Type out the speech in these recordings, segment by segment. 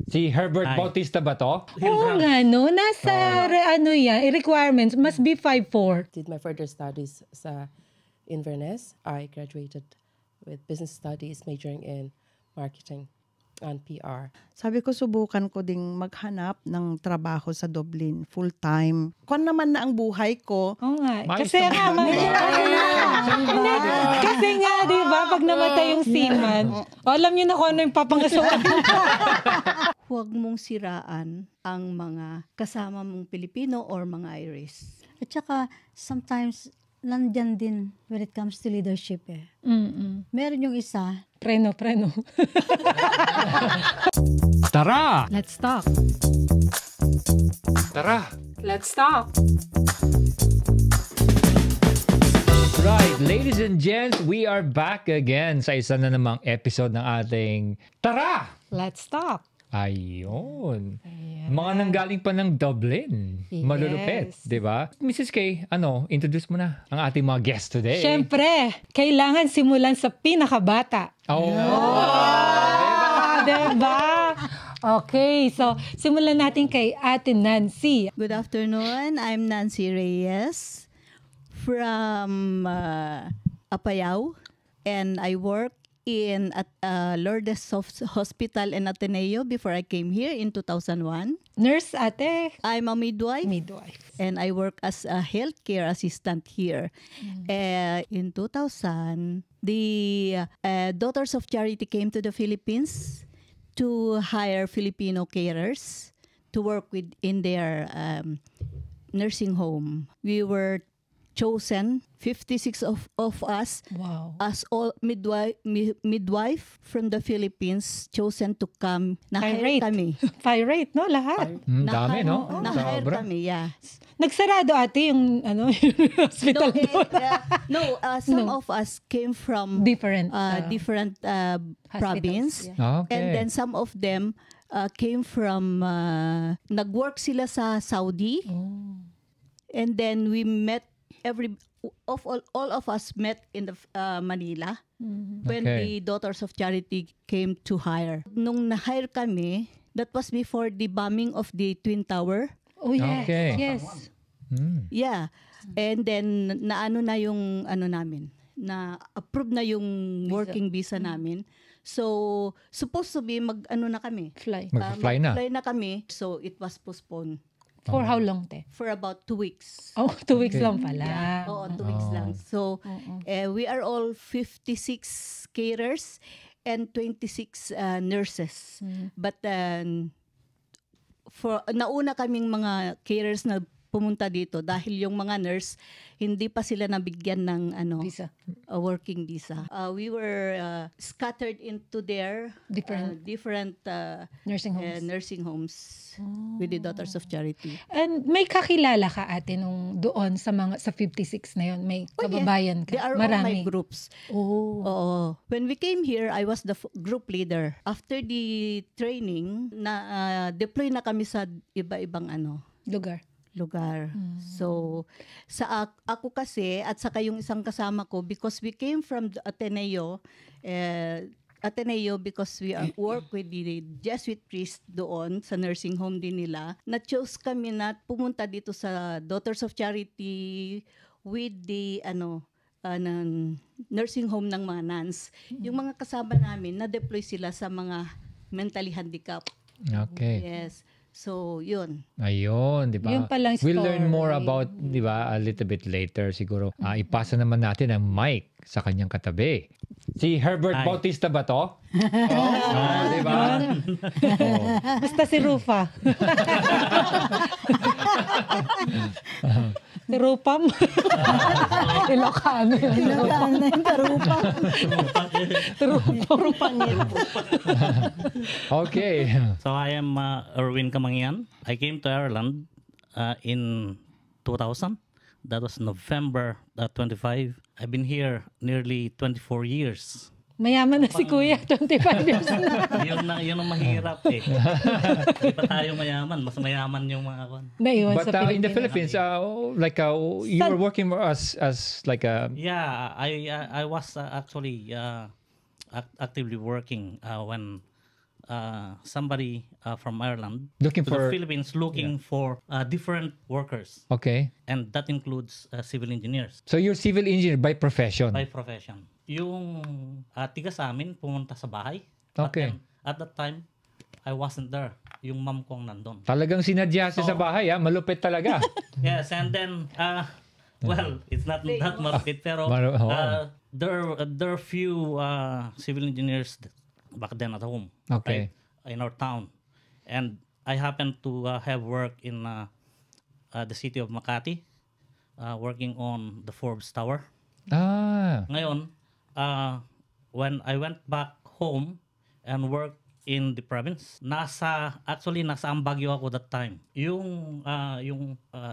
Si Herbert Hi. Bautista ba to? Oo nga, no? Nasa, requirements, must be 5'4". Did my further studies sa Inverness. I graduated with business studies, majoring in marketing and PR. Sabi ko, subukan ko ding maghanap ng trabaho sa Dublin, full-time. Kung naman na ang buhay ko, Oo nga. Mais Kasi nga, naman. kasi nga, di ba, pag namatay yung seaman, alam niyo na kung ano yung papangasuhan. Huwag mong siraan ang mga kasama mong Pilipino or mga Irish. At saka, sometimes, nandyan din when it comes to leadership eh. Meron yung isa. Preno. Tara! Let's talk. Tara! Let's talk. Right, ladies and gents, we are back again sa isa na namang episode ng ating Tara! Let's talk. Ayun. Mga nanggaling pa ng Dublin. Yes. Malulupit, di ba? Mrs. K, introduce mo na ang ating mga guest today. Siyempre, kailangan simulan sa pinakabata. Oh! Diba? Okay, so simulan natin kay Ate Nancy. Good afternoon. I'm Nancy Reyes from Apayao, and I work at Lourdes Hospital in Ateneo before I came here in 2001. Nurse, ate. I'm a midwife. Midwife. And I work as a healthcare assistant here. In 2000, the Daughters of Charity came to the Philippines to hire Filipino carers to work in their nursing home. We were chosen, 56 of us, Wow. as all midwife from the Philippines, chosen to come. Na-hire kami. Pirate, no? Lahat. Dami, no? Na-hire Sobra. kami, yeah. Nagsarado ate yung yung hospital doon. Some of us came from Different. different province. Yeah. Okay. And then some of them came from, nag-work sila sa Saudi. And then we met, all of us met in the Manila when Okay. the Daughters of Charity came to hire. Nung na-hire kami, that was before the bombing of the Twin Tower. Oh, yes. Okay. Yes. Yeah. And then naano na yung namin, na approve na yung working visa namin. So supposed to be na kami. Fly. Mag-fly na. Mag-fly na kami. So it was postponed For how long, te? for about 2 weeks. Oh, 2 weeks Okay. lang pala. Oo, 2 weeks lang. So we are all 56 carers and 26 nurses. But nauna kaming mga carers na pumunta dito dahil yung mga nurse hindi pa sila nabigyan ng Visa. working visa. We were scattered into their different Nursing homes. nursing homes with the Daughters of Charity. And may kakilala ka ate nung doon sa 56 na yon, may kababayan ka. They are all my Marami. groups. Oh. Oo. When we came here, I was the group leader. After the training, deploy na kami sa iba-ibang lugar. So, ako kasi at saka yung isang kasama ko, because we came from the Ateneo because we work with the Jesuit priest doon sa nursing home din nila. Na-choose kami na pumunta dito sa Daughters of Charity with the nursing home ng mga nuns. Yung mga kasama namin, na-deploy sila sa mga mentally handicapped. Okay. Yes. So, yun. Ayun, di ba? Yun palang We'll learn more story. about, di ba, a little bit later siguro. Ipasa naman natin ang mic sa kanyang katabi. Si Herbert Hi. Bautista ba to? Di ba? Basta si Rufa. Si Rupam. Ilocano yun. Ilocano na yung karupa. Okay. So I am Erwin Kamangyan. I came to Ireland in 2000. That was November 25. I've been here nearly 24 years. Mayaman na si Kuya, 25 years na. Yun ang mahirap eh. Di pa tayo mayaman. Mas mayaman yung mga kon. Naiwan But sa in the Philippines, you were working as like a... Yeah, I was actually actively working when somebody from Ireland Looking to for- the Philippines looking for different workers, Okay. and that includes civil engineers So you're civil engineer by profession. by profession. Yung tiga sa amin pumunta sa bahay. But Okay. then, at that time, I wasn't there. Yung mom ko ang nandun. Talagang sinadya siya sa bahay, malupit talaga. Yes, and then, well, it's not that malapit, pero there are few civil engineers back then at home, Okay. right, in our town. And I happened to have work in the city of Makati, working on the Forbes Tower. Ngayon, when I went back home and worked in the province, nasa Baguio ako that time. Yung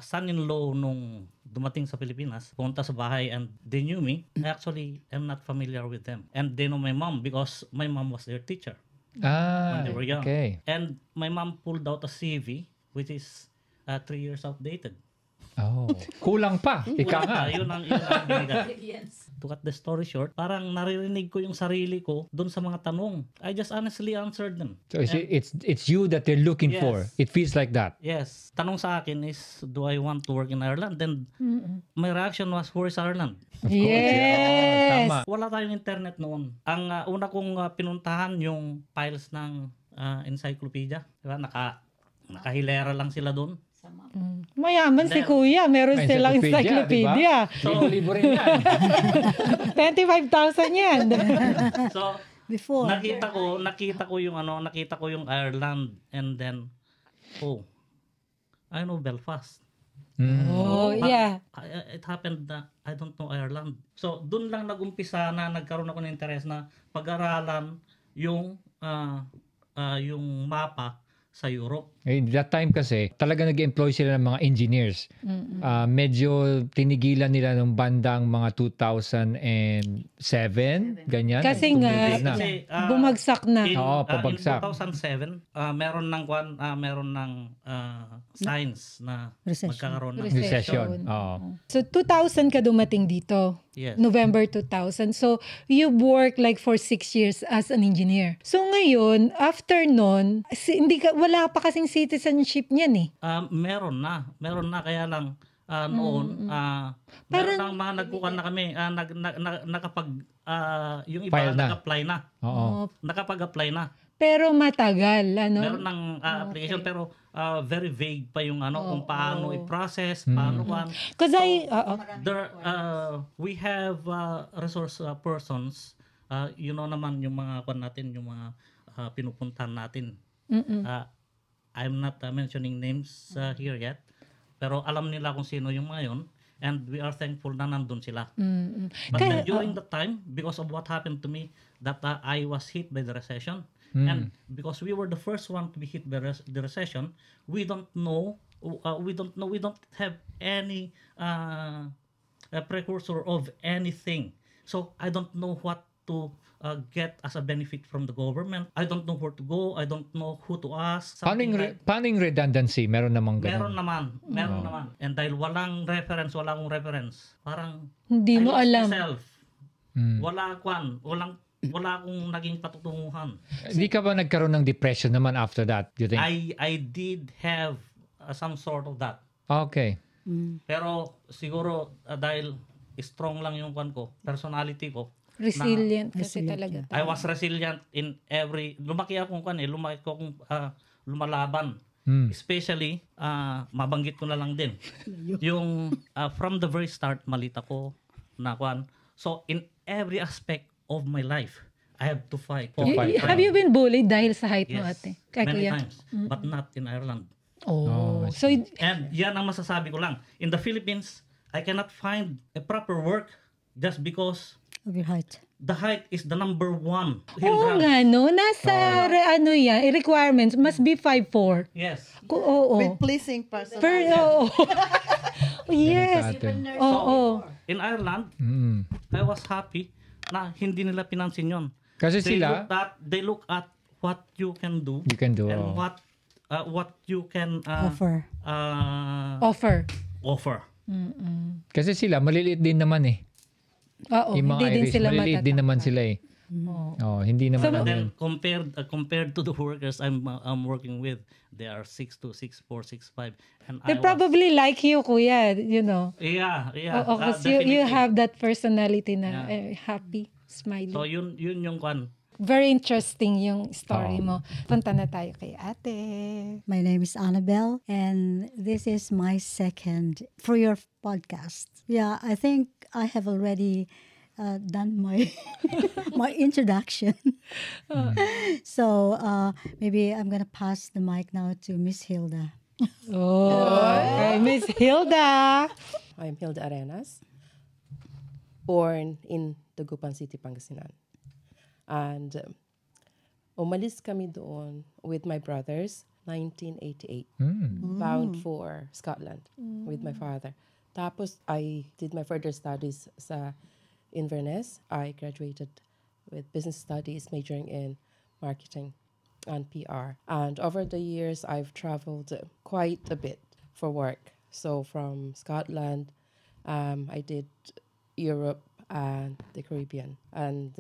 son-in-law nung dumating sa Pilipinas, punta sa bahay, and they knew me. I actually am not familiar with them. And they know my mom because my mom was their teacher when they were young. Okay. And my mom pulled out a CV which is 3 years outdated. Oh, kulang pa. Ika nga. Yun ang binigat. To cut the story short, parang naririnig ko yung sarili ko doon sa mga tanong. I just honestly answered them. So it's you that they're looking Yes. for. It feels like that. Yes. Tanong sa akin is, do I want to work in Ireland? Then my reaction was, where's Ireland? Yes. Tama. Wala tayong internet noon. Ang una kong pinuntahan yung files ng encyclopedia. Diba? Nakahilera lang sila doon. Mayaman si Kuya. Meron silang encyclopedia. So, libo rin yan. 25,000 yan. So, Before. nakita ko yung Ireland, and then I know Belfast. Oh, yeah. It happened na I don't know Ireland. So, doon lang nagumpisa na nagkaroon ako ng interes na pag-aralan yung mapa sa Europe. That time kasi, talaga nag-employ sila ng mga engineers. Medyo tinigilan nila ng bandang mga 2007, ganyan. Kasi nga, na. bumagsak na. Oo, pabagsak. In 2007, meron ng signs na Recession. magkakaroon ng Recession. Oo. So, 2000 ka dumating dito. Yes. November 2000. So, you worked like for 6 years as an engineer. So, ngayon, after nun, wala pa kasing citizenship niyan eh. Meron na kaya lang noon meron ng mga nagkukan na kami nakapag yung iba File na. nag-apply na. Oo. Nakapag-apply na. Pero matagal, ano? Meron ng application pero very vague pa yung kung paano i-process, paano Because we have resource persons, naman yung mga natin, yung mga pinupuntahan natin. I'm not mentioning names here yet, pero alam nila kung sino yung mga yun, and we are thankful na nandun sila. But then during the time, because of what happened to me, that I was hit by the recession, and because we were the first one to be hit by the recession, we don't have any precursor of anything. So I don't know what to get as a benefit from the government. I don't know where to go. I don't know who to ask. Paano yung redundancy? Meron namang Meron ganun? naman. And dahil wala akong reference, parang Hindi mo I lost alam. myself. Wala akong naging patutunguhan. Hindi ka ba nagkaroon ng depression naman after that? Do you think? I did have some sort of that. Okay. Pero siguro dahil strong lang yung personality ko. Resilient kasi talaga. I was resilient in every lumaki akong lumalaban. Especially mabanggit ko na lang din. Yung from the very start malit ako na So in every aspect of my life, I have to fight. Have you been bullied dahil sa height mo, Yes, ate? many times, but not in Ireland. Oh. So, And yan ang masasabi ko lang. In the Philippines, I cannot find a proper work just because Of your height. the height is the number one oo hindrance. nga, no? Nasa, requirements, must be 5'4". Yes. Oo. With pleasing person. Oo. Yes. Oo. In Ireland, I was happy na hindi nila pinansin yun. Kasi sila, They look at what you can do. You can do, And what you can Offer. Offer. kasi sila, maliliit din naman eh. Oo. Yung mga Hindi din Irish, sila maliliit din naman sila eh. Oh, hindi naman And ano then yun. compared to the workers I'm working with, they are 6'2", 6'4", 6'5", and They I was, probably like you, kuya, you know. yeah, Oo, because you definitely. have that personality na Yeah. happy, smiley. So yun yung kwan. Very interesting yung story Oo. mo. Punta na tayo kay ate. My name is Annabelle, and this is my second for your podcast. Yeah, I think I have already done my my introduction. So maybe I'm gonna pass the mic now to Miss Hilda. Oh, Miss Hilda. I'm Hilda Arenas, born in Dagupan City, Pangasinan. And umalis kami doon with my brothers, 1988, bound for Scotland with my father. Tapos I did my further studies sa Inverness. I graduated with business studies, majoring in marketing and PR. And over the years, I've traveled quite a bit for work. So from Scotland, I did Europe and the Caribbean, and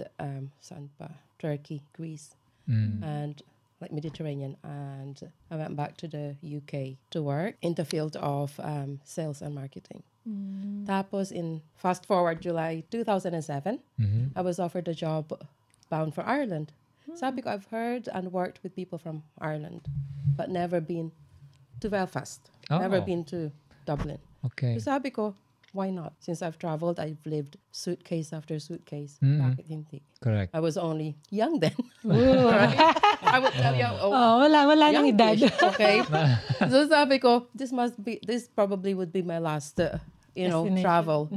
saan pa? Turkey, Greece, and like Mediterranean. And I went back to the UK to work in the field of sales and marketing. Tapos in fast forward July 2007, I was offered a job bound for Ireland. Sabi ko, I've heard and worked with people from Ireland, but never been to Belfast, never Oh. been to Dublin. Okay. So sabi ko, why not? Since I've traveled, I've lived suitcase after suitcase. Bakit hindi? Correct. I was only young then. Right? I would tell you, Oh, wala nang edad. youngish, okay? So sabi ko, this probably would be my last, Destination. travel,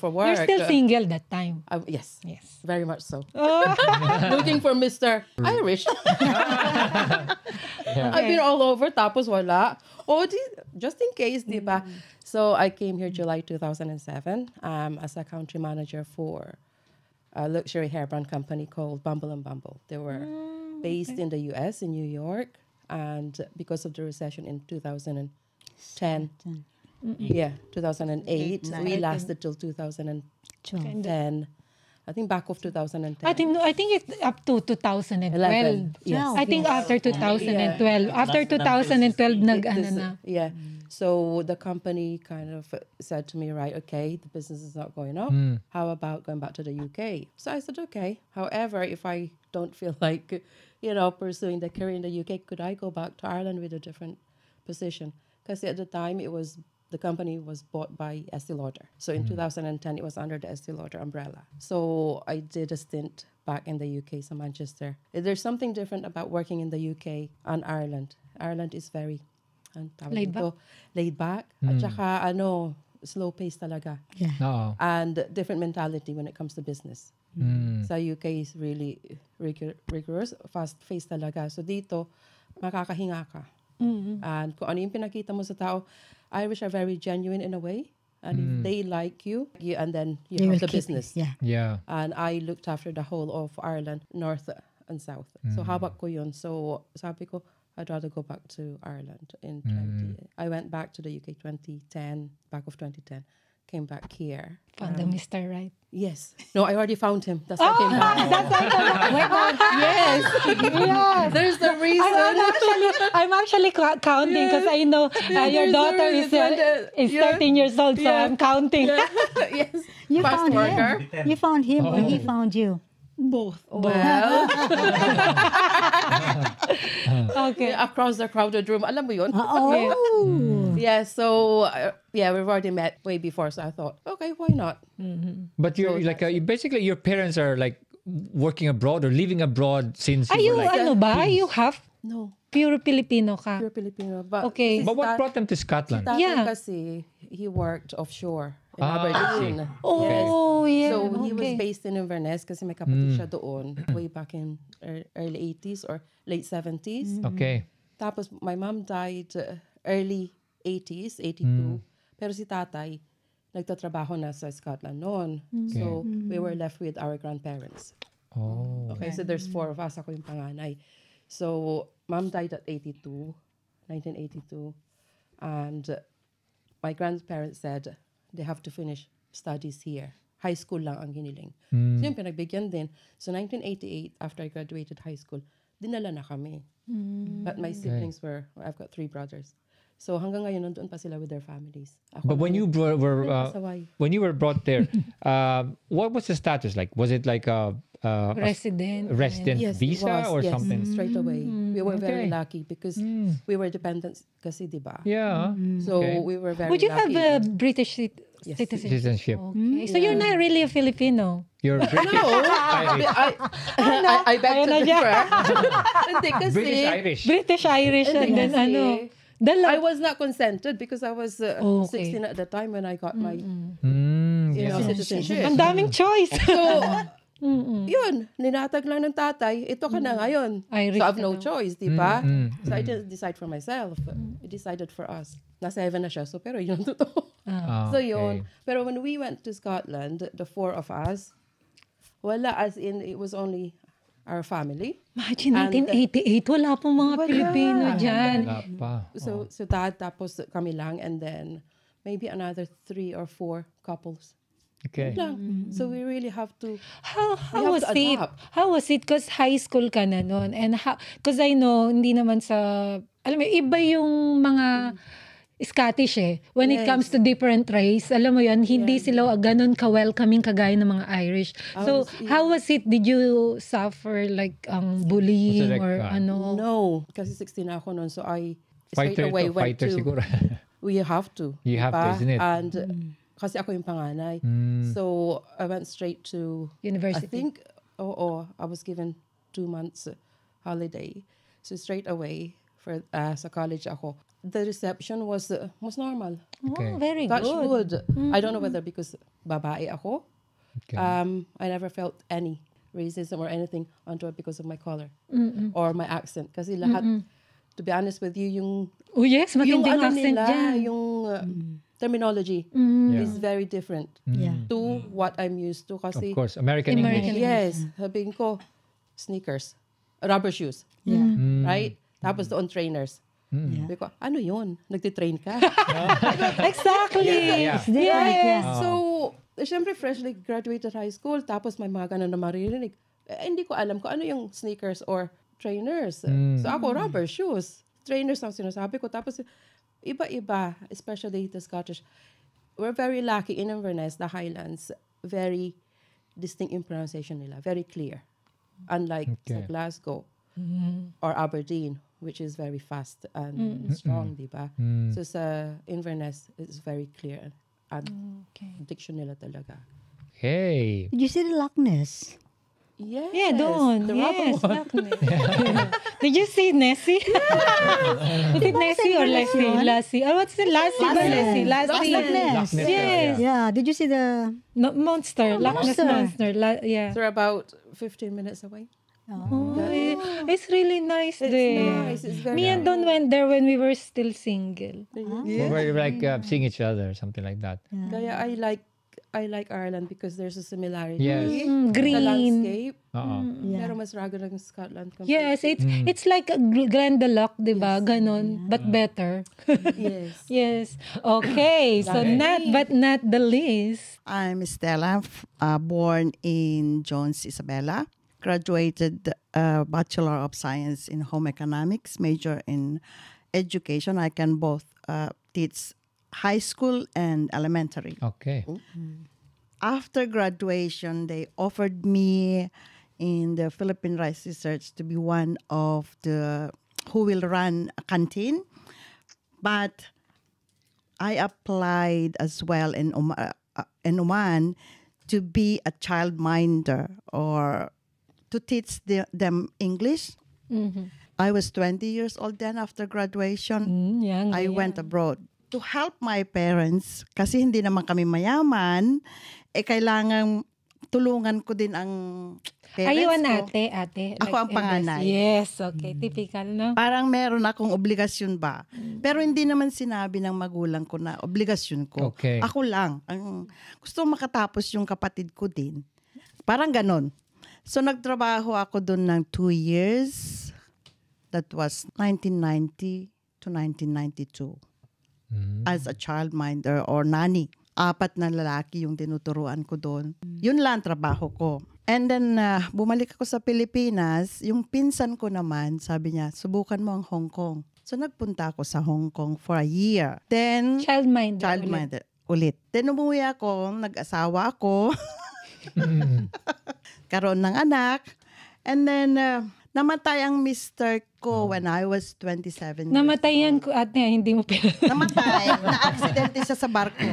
for work. You're still single that time. Yes. Yes. Very much so. Looking for Mr. Irish. I've been all over, tapos wala. Just in case, di ba? So I came here July 2007 as a country manager for a luxury hair brand company called Bumble and Bumble. They were based in the US, in New York, and because of the recession in 2010, 2008, we lasted till 2010. I think back of 2010. I think it's up to 2012. 11. Yes. I think after 2012. After 2012, nag-ano na. Yeah. So the company kind of said to me, right, okay, the business is not going up. How about going back to the UK? So I said, okay. However, if I don't feel like, pursuing the career in the UK, could I go back to Ireland with a different position? Because at the time, the company was bought by Estee Lauder. So in 2010, it was under the Estee Lauder umbrella. So I did a stint back in the UK, so Manchester. There's something different about working in the UK and Ireland. Ireland is very laid back. At saka, slow pace talaga. Yeah. Oo. And different mentality when it comes to business. Sa UK is really rigorous, fast-paced talaga. So dito, makakahinga ka. And kung ano yung pinakita mo sa tao, Irish are very genuine in a way. And if they like you and then you They have will the keep business. it. Yeah. Yeah. And I looked after the whole of Ireland, north and south. So hawak ko yun. So sabi ko, I'd rather go back to Ireland in 20. I went back to the UK 2010, back of 2010. Came back here. Found the Mr. Right. Yes. No, I already found him. That's why I came back. Yes. There's the reason. I'm actually counting because I know your There's daughter the is reason. 13 years old, so I'm counting. Yes. You Fast found worker. him. You found him or he found you? Both. Well, Okay. across the crowded room. Alam mo yun? Oh. Yeah, so, we've already met way before. So I thought, okay, why not? But you're like basically your parents are like working abroad or living abroad since Are you you, were like Are you half No, pure Filipino ka? pure Filipino. But Okay. si But what tat- brought them to Scotland? tatay Yeah. kasi, he worked offshore in Ah, Aberdeen. Oh, yeah. So he was okay. based in Inverness kasi may kapatid siya doon way back in early 80s or late 70s. Okay. Tapos my mom died early 80s, 82. Pero si tatay, nagtatrabaho na sa Scotland noon. So we were left with our grandparents. Oh. Okay, so there's 4 of us. Ako yung panganay. So mom died at 1982. And my grandparents said they have to finish studies here, high school lang ang hiniling. Mm. So yun, pinagbigyan din. So 1988, after I graduated high school, dinala na kami. But my siblings I've got 3 brothers. So hanggang ngayon, nandun pa sila with their families. Ako But when lang you were pasaway. when you were brought there, what was the status like? Was it like a Resident. resident Yes, it visa was. or Yes, something? straight away. We were very Okay. lucky because we were dependent kasi, di ba? Yeah. So Okay. we were very Would you lucky. have a British Yes. citizenship? Citizenship. Okay. So you're not really a Filipino. You're British. No, Irish. I beg Ayun to na siya. differ. Hindi kasi, British Irish. British Irish and Hindi then kasi, ano. I was not consented because I was Okay. 16 at the time when I got my Yeah. citizenship. Ang daming choice. So, yun, ninatag lang ng tatay, ito ka na ngayon. Irish So I have ka no daw. choice, di ba? So I didn't decide for myself. He decided for us. Nasa heaven na siya, so pero yun ang totoo. Ah, So okay. yun. Pero when we went to Scotland, the 4 of us, wala, as in, it was only our family. Imagine, And, 1988, wala pong mga wala. Pilipino dyan. Wala pa. So dad, tapos kami lang, and then maybe another 3 or 4 couples. Okay. Lang. So we really have to, How have was to it? adapt. How was it? Because high school ka na noon. And because I know, hindi naman sa, alam mo, iba yung mga Scottish eh. When it Yes. comes to different race, alam mo yun, hindi sila ganun ka-welcoming kagaya ng mga Irish. So, how was it? Did you suffer like bullying Was it like, or ano? no, kasi 16 na ako noon, so I straight Fighter away to, went fighter to, siguro. we have to. You have to, diba? isn't it? And kasi ako yung panganay. So I went straight to University. I think, I was given 2 months holiday. So straight away for sa college ako. The reception was normal. Okay. Oh, very Touch good. wood. I don't know whether because babae ako. Okay. I never felt any racism or anything onto it because of my color or my accent. Kasi lahat, to be honest with you, yung Oh yes, yung matinding ano accent nila, dyan. yung terminology Yeah. is very different Yeah. to what I'm used to. Of Kasi, course, American English. American. yes, sabihin ko, sneakers, rubber shoes, Yeah. right? Tapos doon trainers. Yeah. Sabi ko, ano yun? Nagtitrain ka? Exactly. Yeah. It's different, yeah. So, syempre freshly graduated high school, tapos may mga ganun na maririnig. Hindi ko alam kung ano yung sneakers or trainers. So ako, rubber shoes. Trainers ang sinasabi ko. Tapos, iba-iba, especially the Scottish. We're very lucky in Inverness, the Highlands, very distinct in pronunciation nila, very clear. Unlike sa Okay. Glasgow or Aberdeen, which is very fast and strong, di ba? So sa Inverness, it's very clear. And diction nila talaga. Hey. Did you see the Loch Ness? Yes. Yeah, doon. The rubber Yes. one. Loch Ness. Did you see Nessie? Is it Nessie or Lassie? Lassie. Oh, what's the Lassie? Ba Lassie? Lassie. Loch Ness. Loch Ness, Yes. Yeah. Did you see the? No, monster. Loch Ness monster. Yeah. They're about 15 minutes away. Oh, it's really nice there. Nice. It's very Me and Don went there when we were still single. We were like seeing each other, something like that. Kaya I like Ireland because there's a similarity. Yes. Sa Green. landscape. Yeah. Pero mas rugged ang Scotland. Yes, it's like a Glendalough, di ba? Ganon, but better. Yes. Yes. Okay, so not the least. I'm Stella, born in Jones, Isabela. Graduated Bachelor of Science in Home Economics, major in education. I can both teach high school and elementary. Okay. After graduation, they offered me in the Philippine Rice Research to be one of the who will run a canteen. But I applied as well in Oman to be a childminder or to teach them English. I was 20 years old then after graduation. I went abroad to help my parents kasi hindi naman kami mayaman. Kailangan tulungan ko din ang parents Are you an ko. ate? Ako ang panganay. Yes, okay. Typical, no? Parang meron akong obligasyon ba? Pero hindi naman sinabi ng magulang ko na obligasyon ko. Okay. Ako lang. Ang gusto makatapos yung kapatid ko din. Parang ganon. So nagtrabaho ako doon ng 2 years. That was 1990 to 1992. As a childminder or nanny. 4 na lalaki yung tinuturuan ko doon. Yun lang trabaho ko. And then, bumalik ako sa Pilipinas. Yung pinsan ko naman, sabi niya, subukan mo ang Hong Kong. So, nagpunta ako sa Hong Kong for a year. Then, Child-minded. ulit. Then, umuwi ako, nag-asawa ako. Karoon ng anak. And then, namatay ang mister ko when I was 27 years Namatayan old. ko at hindi mo pala. Namatay. Na-aksidente siya sa barko.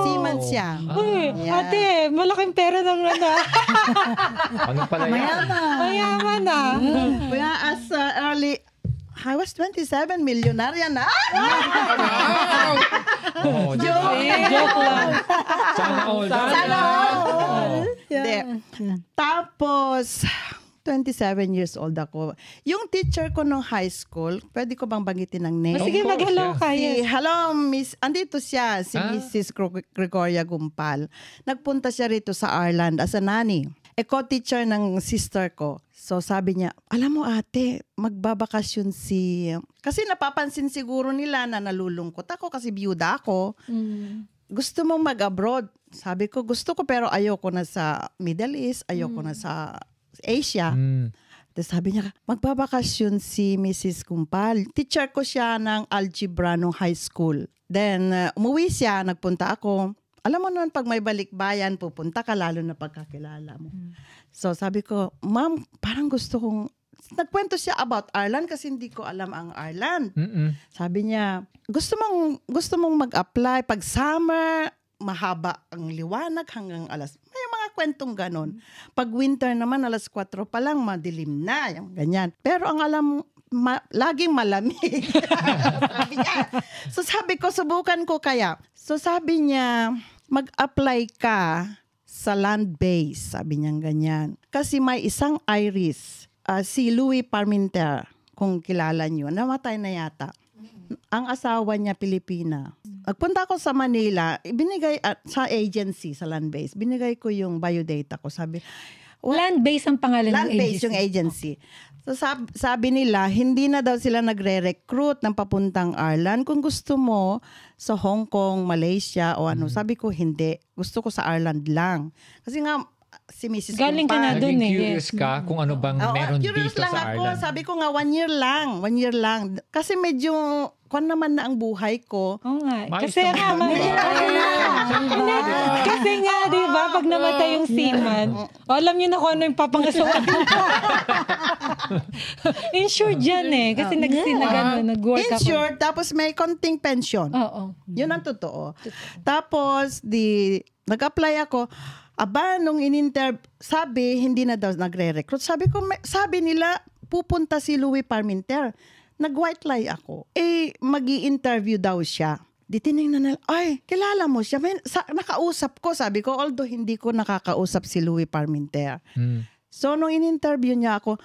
Seaman siya. Uy, Yeah. ate, malaking pera ng Ano pala yan? mayaman na. Kaya as early, I was 27, milyonarya na. Oh, Joke lang. Sana all. Hindi. Tapos, 27 years old ako. Yung teacher ko nung high school, pwede ko bang banggitin ng name? Sige, Of course, mag-hello yeah. kayo. Hello, Miss. Andito siya, si Ah. Mrs. Gregoria Gumpal. Nagpunta siya rito sa Ireland as a nanny. Co-teacher ng sister ko. So sabi niya, alam mo ate, magbabakasyon si... Kasi napapansin siguro nila na nalulungkot ako kasi biyuda ako. Gusto mong mag-abroad? Sabi ko, gusto ko pero ayoko na sa Middle East, ayoko na sa Asia. Tapos sabi niya, magbabakasyon si Mrs. Kumpal. Teacher ko siya ng algebra nung high school. Then, umuwi siya, nagpunta ako. Alam mo noon, pag may balikbayan, pupunta ka lalo na pagkakilala mo. So sabi ko, ma'am, parang gusto kong... Nagkwento siya about Ireland kasi hindi ko alam ang Ireland. Sabi niya, gusto mong mag-apply pag summer, mahaba ang liwanag hanggang alas. May mga kwentong ganon. Pag winter naman, alas 4 pa lang, madilim na. Yung ganyan. Pero ang alam, laging malamig. Sabi niya. So sabi ko, subukan ko kaya. So sabi niya, mag-apply ka sa land base. Sabi niya ganyan. Kasi may isang Irish, si Louis Parmenter, kung kilala niyo, namatay na yata. Ang asawa niya, Pilipina. Nagpunta ako sa Manila, binigay sa agency, sa land base, binigay ko yung biodata ko. Sabi, Land-based ang pangalan ng land base agency. yung agency. So sabi nila, hindi na daw sila nagre-recruit ng papuntang Ireland. Kung gusto mo sa Hong Kong, Malaysia o ano, sabi ko hindi. Gusto ko sa Ireland lang. Kasi nga, si Mrs. Galing ka na Kumpal, dun Naging eh. curious ka kung ano bang meron curious dito lang sa ako. Ireland. Sabi ko nga, 1 year lang. 1 year lang. Kasi medyo, kung naman na ang buhay ko. Oo nga. Mais Kasi nga, kasi nga, di ba, pag namatay yung seaman, alam niyo na kung ano yung papangasawa. Insured yan eh. Kasi nag-work ako. Insured, tapos may konting pension. Oo. Yun ang totoo. Tapos, nag-apply ako. Aba, nung sabi, hindi na daw nagre-recruit. Sabi nila, pupunta si Louis Parmenter. Nag-white lie ako. Magi-interview daw siya. Di tinignan nila, ay, kilala mo siya. Nakausap ko, sabi ko, although hindi ko nakakausap si Louis Parmenter. So, nung in-interview niya ako,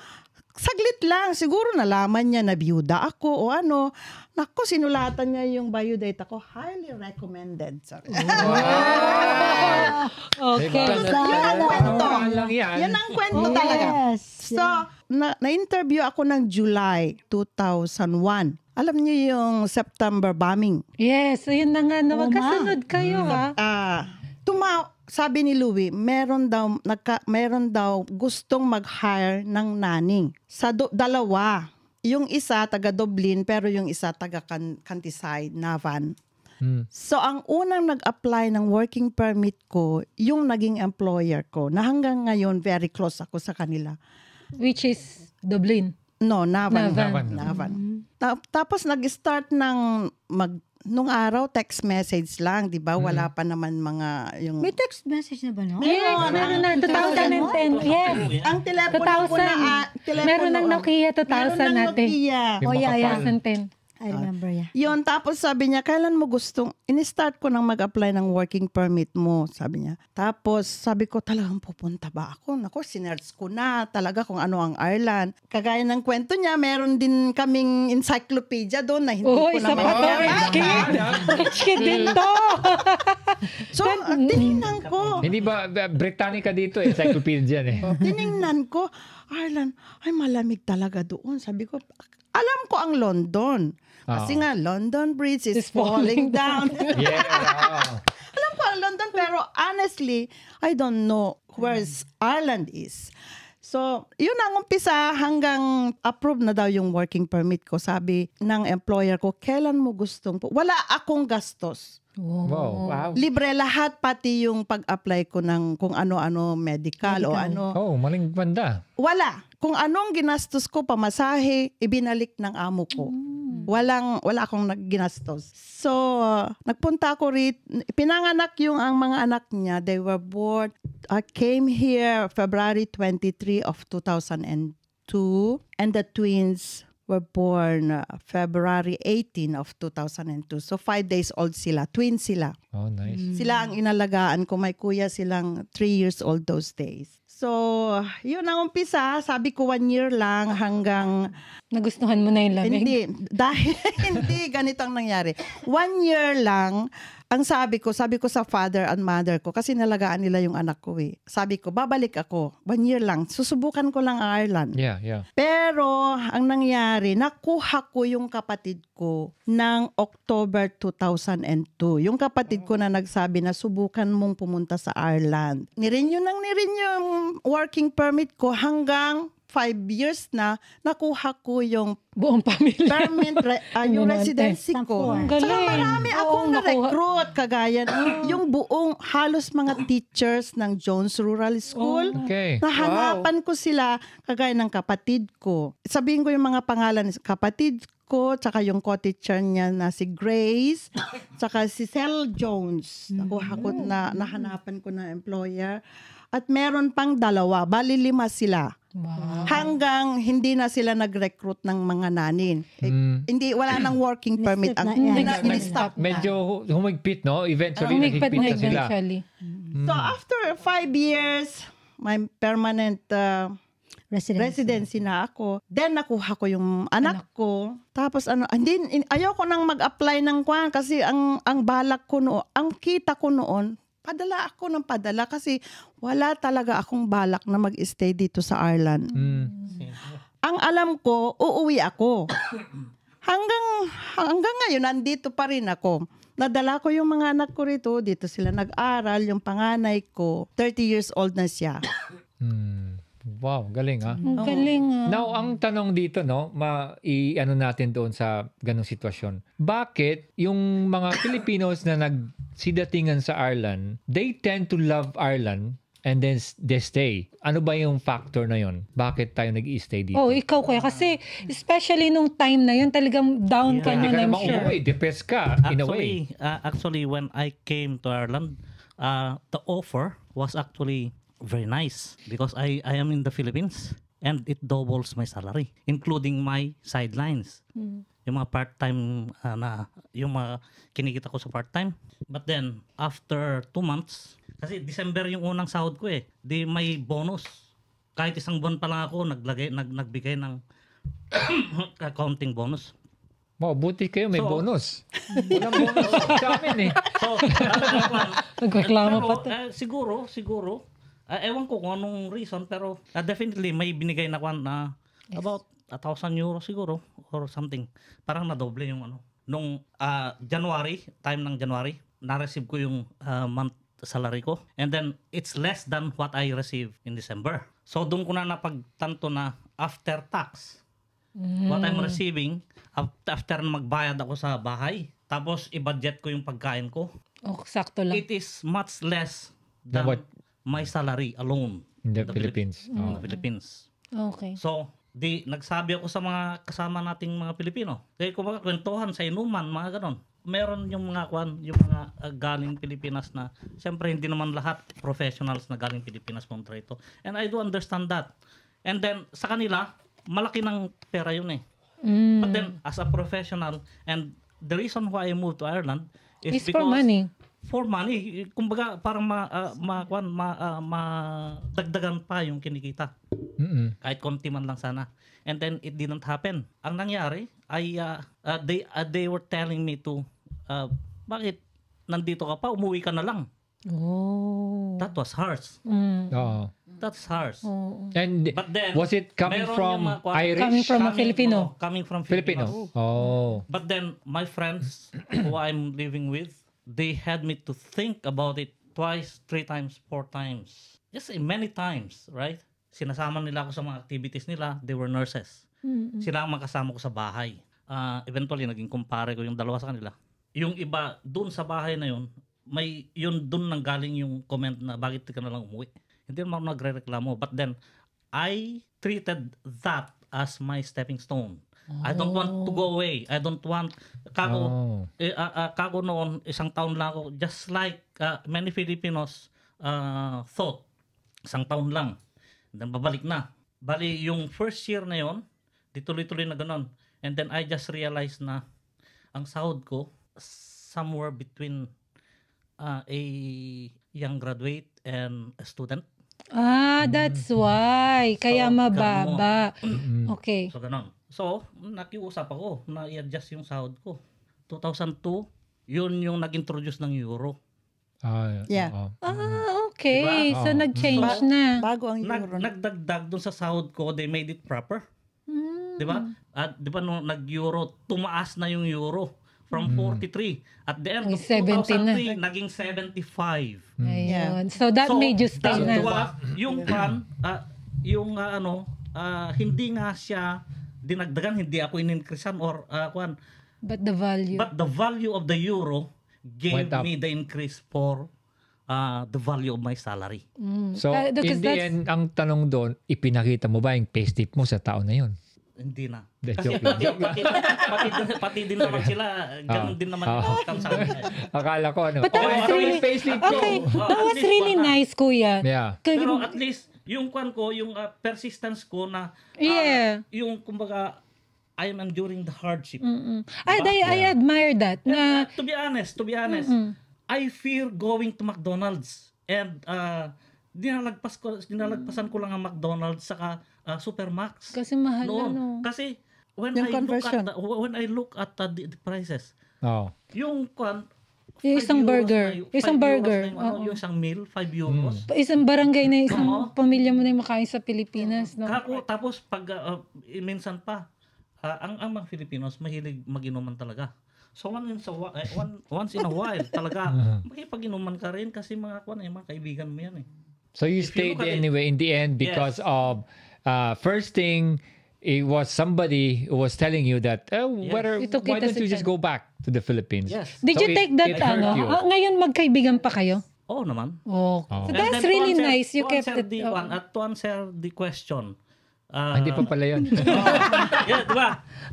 saglit lang, siguro nalaman niya na biyuda ako o ano. Naku, sinulatan niya yung biodata ko. Highly recommended. Sorry. Okay. Yun ang kwento. Lang yan. Yan ang kwento talaga. Yes. So, na-interview ako ng July 2001. Alam niyo yung September bombing. Yes, yun na nga. Magkasunod kayo ha. Sabi ni Louie, meron daw gustong mag-hire ng nanning. Sa dalawa. Yung isa taga Dublin, pero yung isa taga Countryside, Navan. So, ang unang nag-apply ng working permit ko, yung naging employer ko, na hanggang ngayon, very close ako sa kanila. Which is Dublin. No, Navan. Navan. Tapos nag-start nung araw, text message lang, di ba? Wala pa naman mga yung... May text message na ba, no? Yes, meron na. 2010. Yes. Ang telepono ko na... 2000. Meron ng Nokia 2000 Meron ng natin. Nokia. Oh, yeah. 2010. I remember, yeah. Yun, tapos sabi niya, kailan mo gustong... In-start ko nang mag-apply ng working permit mo, sabi niya. Tapos sabi ko, talagang pupunta ba ako? Naku, sinerts ko na talaga kung ano ang Ireland. Kagaya ng kwento niya, meron din kaming encyclopedia doon na hindi ko Isa naman... pa to. Rich kid. Rich kid din to. So, tinignan ko. Hindi ba, Britannica dito eh, encyclopedia eh. Tinignan ko, Ireland, ay malamig talaga doon. Sabi ko, alam ko ang London. Kasi nga, London Bridge is falling down. Yeah. Alam ko London, pero honestly, I don't know where Ireland is. So, yun ang umpisa hanggang approve na daw yung working permit ko. Sabi ng employer ko, kailan mo gustong po? Wala akong gastos. Wow. Libre lahat, pati yung pag-apply ko ng kung ano-ano medical o ano. Oh, maling banda. Wala. Kung anong ginastos ko, pamasahe, ibinalik ng amo ko. Wala akong ginastos. So, nagpunta ako rito. Pinanganak yung ang mga anak niya. They were born. I came here February 23 of 2002. And the twins were born February 18 of 2002. So 5 days old sila. Twins sila. Oh, nice. Sila ang inalagaan ko. May kuya silang 3 years old those days. So, yun ang umpisa. Sabi ko 1 year lang hanggang... Nagustuhan mo na yung lamig? Hindi. Dahil hindi ganito ang nangyari. 1 year lang, ang sabi ko sa father and mother ko, kasi nalagaan nila yung anak ko eh. Sabi ko, babalik ako. 1 year lang. Susubukan ko lang ang Ireland. Yeah. Pero, ang nangyari, nakuha ko yung kapatid ko ng October 2002. Yung kapatid ko na nagsabi na subukan mong pumunta sa Ireland. Nirenew yung working permit ko hanggang 5 years na nakuha ko yung Buong pamilya. permanent yung residency ko. Ang Saka galing. marami Oo, akong nakuha. na-recruit kagaya yung buong halos mga teachers ng Jones Rural School. Okay. Nahanapan ko sila kagaya ng kapatid ko. Sabihin ko yung mga pangalan ng kapatid ko, tsaka yung co-teacher niya na si Grace, tsaka si Cel Jones. Nakuha ko nahanapan ko na employer. At meron pang 2, bali 5 sila. Wow. Hanggang hindi na sila nag-recruit ng mga nanin. Hindi, wala nang working permit. Na-stop na. Medyo humigpit, no? Eventually, Humigpit nagigpit na na sila. eventually. So after 5 years, my permanent residency na ako. Then nakuha ko yung anak ko. Tapos ayoko nang mag-apply ng kwan kasi ang balak ko ang kita ko noon, padala ako ng padala kasi wala talaga akong balak na mag-stay dito sa Ireland. Ang alam ko, uuwi ako. Hanggang ngayon, nandito pa rin ako. Nadala ko yung mga anak ko rito. Dito sila nag-aral. Yung panganay ko, 30 years old na siya. Wow, galing ha. Ang galing Now, ang tanong dito, no, i-ano natin doon sa ganong sitwasyon. Bakit yung mga Filipinos na nagsidatingan sa Ireland, they tend to love Ireland and then they stay? Ano ba yung factor na yon? Bakit tayo nag-i-stay dito? Oh, ikaw kuya. Kasi especially nung time na yun, talagang down ka Hindi na, ka I'm namang sure. umuwi. Depressed ka, in a way. Actually, when I came to Ireland, the offer was actually very nice because I am in the Philippines and it doubles my salary, including my sidelines. Yung mga part-time yung mga kinikita ko sa part-time. But then, after 2 months, kasi December yung unang sahod ko di may bonus. Kahit isang buwan pa lang ako, nagbigay ng accounting bonus. Wow, buti kayo may bonus. Walang bonus sa amin So, Nagreklamo pero, pa to. siguro, ewan ko kung anong reason, pero definitely may binigay na kwan na about 1,000 euro siguro or something. Parang nadoble yung Nung January, time ng January, na-receive ko yung month salary ko. And then, it's less than what I receive in December. So, doon ko na napagtanto na after tax, what I'm receiving, after magbayad ako sa bahay, tapos i-budget ko yung pagkain ko, Oh, sakto lang. it is much less than what? my salary alone in the Philippines. in the Philippines. Okay. So, nagsabi ako sa mga kasama nating mga Pilipino. Kaya kumbaga kwentuhan sa inuman, mga ganon. Meron yung mga galing Pilipinas na, siyempre hindi naman lahat professionals na galing Pilipinas punta rito. And I do understand that. And then, sa kanila, malaki ng pera yun But then, as a professional, and the reason why I moved to Ireland is It's because for money. For money, kumbaga parang madagdagan pa yung kinikita. Kahit konti man lang sana. And then it didn't happen. Ang nangyari ay they were telling me to bakit nandito ka pa, umuwi ka na lang. Oh. That was harsh. Oo. That's harsh. And But then, was it coming meron from yung mga Irish? Coming from a Filipino. Coming from Filipino. Filipinos. Oh. But then my friends who I'm living with, they had me to think about it twice, 3 times, 4 times. Just many times, right? Sinasama nila ako sa mga activities nila. They were nurses. Sila ang makasama ko sa bahay. Eventually, naging kumpare ko yung dalawa sa kanila. Yung iba, dun sa bahay na yun, yun dun nang galing yung comment na bakit ka na lang umuwi. Hindi naman ako nagre-reklamo. But then, I treated that as my stepping stone. I don't want to go away. I don't want kako noon isang taon lang ako, just like many Filipinos thought isang taon lang. Then babalik na. Bali yung first year na yon, di tuloy-tuloy na ganun. And then I just realized na ang sahod ko somewhere between a young graduate and a student. That's why. Kaya So, mababa. Okay. So, ganun. So, nakiusap ako na i-adjust yung sahod ko. 2002, yun yung nag-introduce ng euro. Yeah. Okay. Diba? So, nag-change na. Bago ang euro. Nagdagdag dun sa sahod ko, they made it proper. Di ba? At di ba nung nag-euro, tumaas na yung euro from 43. At the end of 70 na. 2003, naging 75. Ayun. So, that made you stay that's na. what, hindi nga siya dinagdagan, hindi ako in-increasean or But the value. but the value of the euro gave Went up. me the increase for the value of my salary. So, Because in the end, ang tanong doon, ipinakita mo ba yung payslip mo sa taon na yun? Hindi na. De, Kasi joke lang. pati din naman sila, ganun din naman yung outcome sa akin. Akala ko ano. But that was ito really- yung payslip ko. Okay. That at was least really one na. nice, Kuya. Yeah. Pero at least, yung kwan ko, yung persistence ko na, Yeah. yung kumbaga, I am enduring the hardship. I admire that. Na, To be honest, I fear going to McDonald's. And dinalagpasan ko lang ang McDonald's saka Supermax. kasi mahal Noon. ano. Kasi when Yung I conversion. look at the prices, Oh. yung kwan, Yung isang 5 euros burger. na yung- Isang 5 euros burger. na yung, yung isang meal, 5 euros. Isang barangay na isang Oo. pamilya mo na yung makain sa Pilipinas. No? Tapos pag minsan pa, ang mga Filipinos mahilig mag-inuman talaga. So once in a while talaga makipag-inuman ka rin kasi mga kaibigan mo yan eh. So you If you stayed look at it- anyway in the end because Yes. of first thing, it was somebody who was telling you that You took why it as don't you a just chance. go back to the Philippines? Yes. Did So you take that it hurt ano? you. Ngayon magkaibigan pa kayo? Oo naman. Oh. So And that's then really to answer- nice. You to kept answer it. to answer the question. Hindi pa pala yun. Yeah,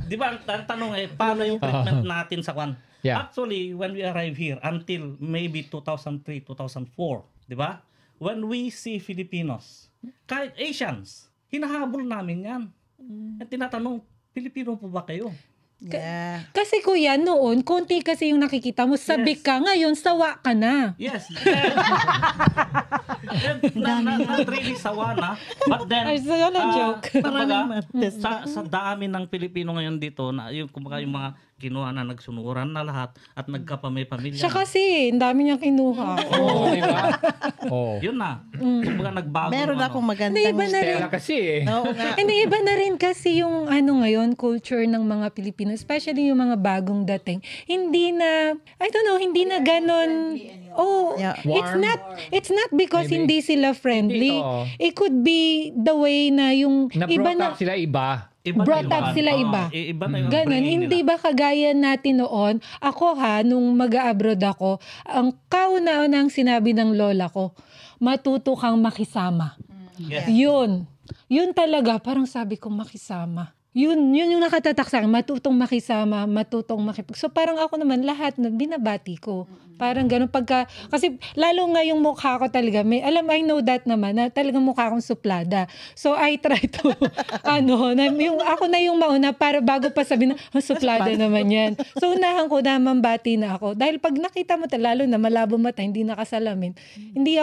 di ba ang tanong paano yung treatment natin sa kwan? Yeah. Actually, when we arrive here until maybe 2003, 2004, di ba? When we see Filipinos, kahit Asians, hinahabol namin yan. At tinatanong, Pilipino po ba kayo? Yeah. Kasi kuya, noon, konti kasi yung nakikita mo. Sabi Yes. ka, ngayon, sawa ka na. Yes. Not really sawa na. But then, Ay, so yun ang joke. kumbaga, sa dami ng Pilipino ngayon dito, na yung, kumbaga, yung mga kinuha na nagsunuran na lahat at nagkapamilya. Siya kasi, ang dami niyang kinuha. Oo, di ba? Oh. Yun na. Kumbaga nagbago. Meron yung akong Hindi, magandang iba na rin. Stella kasi eh. Oo nga. Hindi, iba na rin kasi yung ngayon, culture ng mga Pilipino, especially yung mga bagong dating. Hindi na, I don't know, hindi na ganon. Oh, Yeah. Warm. it's not because Maybe. hindi sila friendly. Hindi, oo. It could be the way na yung iba Na-brought na, up sila iba. brought up sila iba. Iba na yung Ganon, upbringing hindi nila. ba kagaya natin noon? Ako nung mag-abroad ako, ang kauna-unang sinabi ng lola ko, matuto kang makisama. Yes. Yun talaga, parang sabi ko makisama. Yun yung nakatatak sa akin, matutong makisama, matutong makipag. So parang ako naman, lahat na binabati ko. Parang ganun kasi lalo nga yung mukha ko talaga, I know that naman, na talagang mukha akong suplada. So I try to, yung ako na yung mauna para bago pa sabihin na, suplada naman yan. So unahan ko na mambati na ako. Dahil pag nakita mo, lalo na malabo mata, hindi nakasalamin, hindi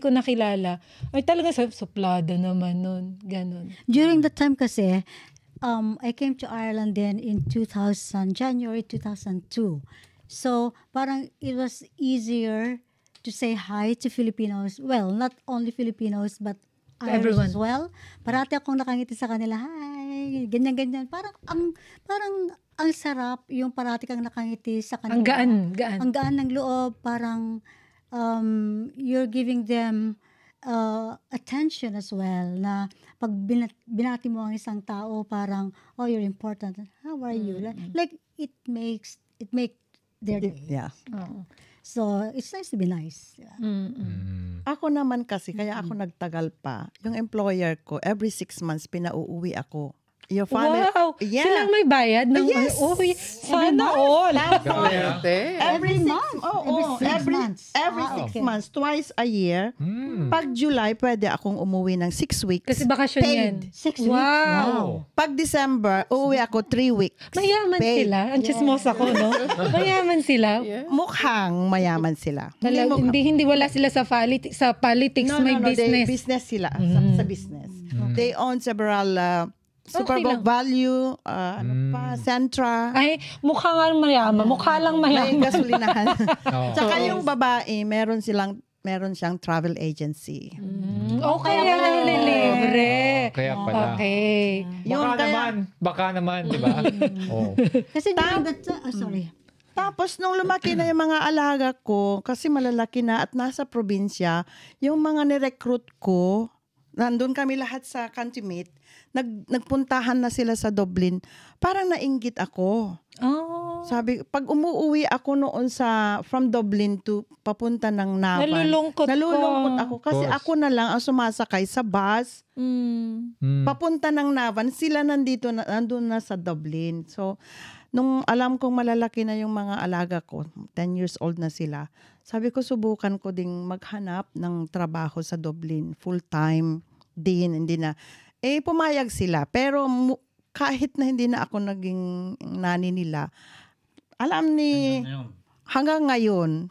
ko nakilala. Ay talaga suplada naman nun. Ganun. During the time kasi, I came to Ireland then in January 2002. So, parang it was easier to say hi to Filipinos. Well, not only Filipinos, but Irish everyone. as well. Parati akong nakangiti sa kanila, hi, ganyan-ganyan. Parang ang sarap yung parati kang nakangiti sa kanila. Ang gaan, gaan. Ang gaan ng loob, parang you're giving them attention as well, na pag binati mo ang isang tao, parang, oh, you're important. How are you? Like, it make their day. Yeah. So, it's nice to be nice. Yeah. Ako naman kasi, kaya ako nagtagal pa. Yung employer ko, every 6 months, pinauuwi ako. Your family, Wow! yeah. Silang may bayad ng Yes! uwi. Sana all. Every month. Every 6 months. Every Ah, 6 okay. months, twice a year. Pag July, pwede akong umuwi ng 6 weeks. Kasi bakasyon Paid. yan. 6 weeks. Wow! Pag December, uuwi ako 3 weeks. Mayaman Paid. sila. Ang chismos ako, no? Mayaman sila. Mukhang mayaman sila. Hindi wala sila sa politics, may business. Business sila. Sa business. They own several Super Okay Bowl lang. Value, Centra. Ay, mukha nga mayaman. Mukha lang May mayaman. gasolinahan. Oo. Tsaka yung babae, meron siyang travel agency. Okay, yan ang nililibre. Kaya pala. Okay. Baka naman, di ba? Oh. Kasi during that sorry. Tapos, nung lumaki na yung mga alaga ko, kasi malalaki na at nasa probinsya, yung mga nirecruit ko, nandun kami lahat sa Cantimate, nagpuntahan na sila sa Dublin, parang nainggit ako. Oh. Sabi, pag umuwi ako noon from Dublin to papunta ng Navan, Nalulungkot ako kasi Course. ako na lang ang sumasakay sa bus papunta ng Navan, sila nandun na sa Dublin. So, nung alam kong malalaki na yung mga alaga ko, 10 years old na sila, sabi ko subukan ko ding maghanap ng trabaho sa Dublin, full-time din, hindi na. Pumayag sila. Pero kahit na hindi na ako naging nani nila, alam ni, hanggang ngayon,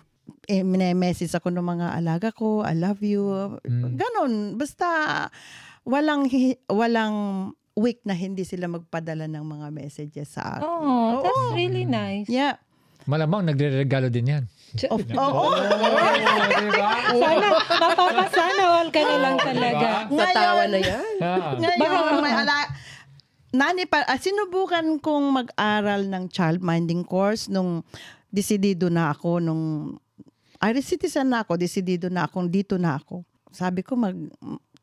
message ako ng mga alaga ko, I love you. Ganon. Basta walang week na hindi sila magpadala ng mga messages sa akin. Oh, that's really nice. Yeah. Malamang nagre-regalo din yan. Oo. Sana, mapapasana all ka na lang talaga. Sa tawa na yan. Ngayon, sinubukan kong mag-aral ng childminding course nung desidido na ako, nung Irish citizen na ako, desidido na akong dito na ako. Sabi ko,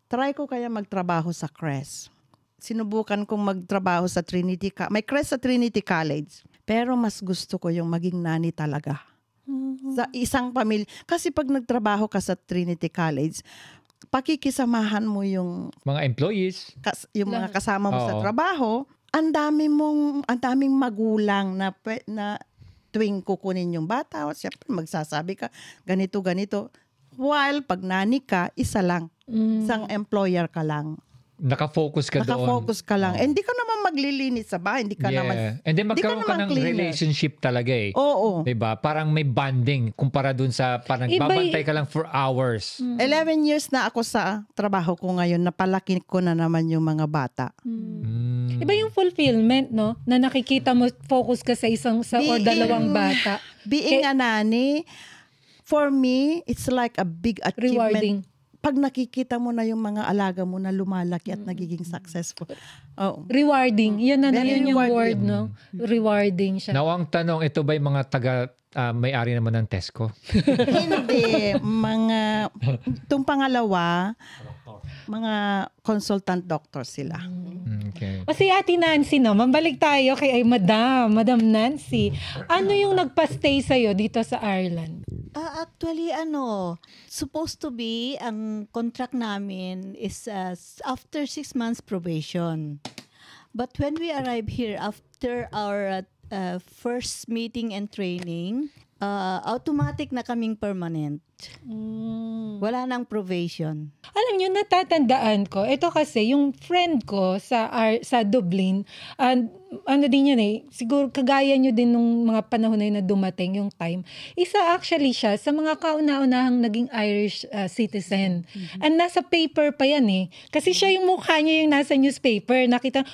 try ko kaya magtrabaho sa CRES. Sinubukan kong magtrabaho sa Trinity, may CRES sa Trinity College. Pero mas gusto ko yung maging nani talaga. Sa isang pamilya. Kasi pag nagtrabaho ka sa Trinity College, pakikisamahan mo yung Mga employees. yung mga kasama mo sa Oo. trabaho, ang daming magulang na tuwing kukunin yung bata, siyempre magsasabi ka, ganito. While pag nani ka, isa lang. Isang employer ka lang. Nakafocus ka doon. Nakafocus ka lang. Hindi ka naman maglilinis sa bahay. Hindi ka naman. And then magkaroon ka ng naman cleaner. relationship talaga eh. Oo. Diba? Parang may bonding kumpara dun sa parang babantay ka lang for hours. 11 years na ako sa trabaho ko ngayon. Napalaki ko na naman yung mga bata. Iba yung fulfillment, no? Na nakikita mo, focus ka sa or dalawang bata. Being a nanny, for me, it's like a big achievement. Rewarding. Pag nakikita mo na yung mga alaga mo na lumalaki at nagiging successful. Oh. Rewarding. Yan Very yun yung rewarding. word, no? Rewarding siya. Now, ang tanong, ito ba yung mga may-ari naman ng Tesco? Hindi. Itong pangalawa, mga consultant doctor sila. Okay. O si Ate Nancy naman, balik tayo kay Madam Nancy. Ano yung nagpa-stay sa'yo dito sa Ireland? Actually, supposed to be, ang contract namin is after 6 months probation. But when we arrive here, after our first meeting and training, automatic na kaming permanent. Wala nang probation. Alam nyo, natatandaan ko, ito kasi, yung friend ko sa Dublin, ano din yan eh, siguro kagaya nyo din nung mga panahon na yun na dumating yung time. Isa actually siya sa mga kauna-unahang naging Irish citizen. And nasa paper pa yan eh. Kasi siya yung mukha niya yung nasa newspaper. Nakita,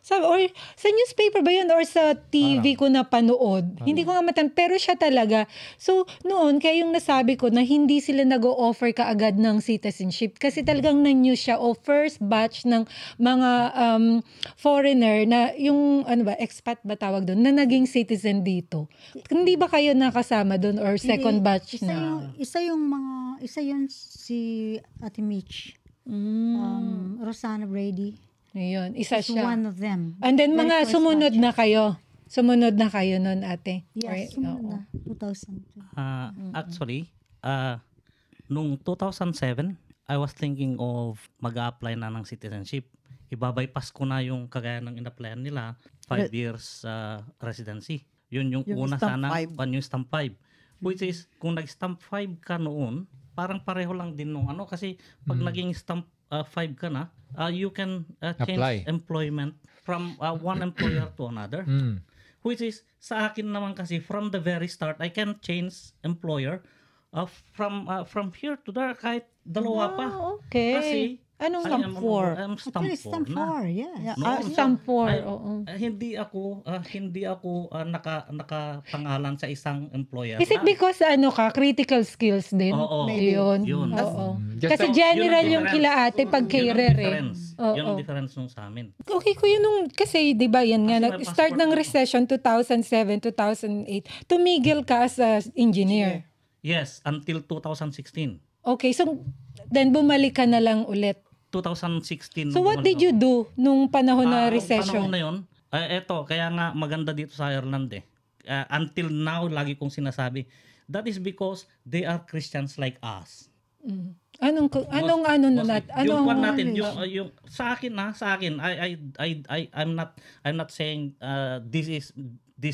Sabi, or sa newspaper ba yun or sa TV ko na panood. Hindi ko nga pero siya talaga. So, noon, kaya yung nasabi ko na hindi sila nag-o-offer kaagad ng citizenship kasi talagang na-news siya o first batch ng mga foreigner na yung, expat ba tawag doon, na naging citizen dito. Hindi ba kayo nakasama doon or second batch na? Isa yun si Ate Mitch. Rosanna Brady. Ayun, isa Is siya. one of them. And then Very mga first sumunod batch. na kayo. Sumunod na kayo nun, ate. Yes, sumunod na. 2002. Actually, nung 2007, I was thinking of mag-a-apply na ng citizenship. Ibabypass ko na yung kagaya ng in-applyan nila, 5 years residency. Yun yung una stamp sana, five. yung stamp 5. Which is, kung nag-stamp 5 ka noon, parang pareho lang din nung kasi pag naging stamp 5 ka na, you can change Apply. employment from one employer to another. Which is, sa akin naman kasi, from the very start, I can change employer from here to there, kahit dalawa pa. Okay. Kasi, Anong I stamp am- 4? I'm stamp Actually, 4 stamp na. 4, yes. No, Stamp 4, I- oo. hindi ako nakapangalan sa isang employer. Is it na. because critical skills din? Oo, Yun. yun. Oo. Just Kasi so- general Yun yung ang kila ate pag kay Yun ang Rere. difference. Oo. Yun ang difference nung sa amin. Okay ko yun kasi 'di ba yan nga Kasi may nag-start ng passport recession 2007, 2008. Tumigil ka as a engineer. Yes, until 2016. Okay, so then bumalik ka na lang ulit. 2016. So what did you do nung panahon na Nung recession? panahon na yun, eto, kaya nga maganda dito sa Ireland until now, lagi kong sinasabi, that is because they are Christians like us. Anong Yung kwan natin, yung sa akin I'm not saying this is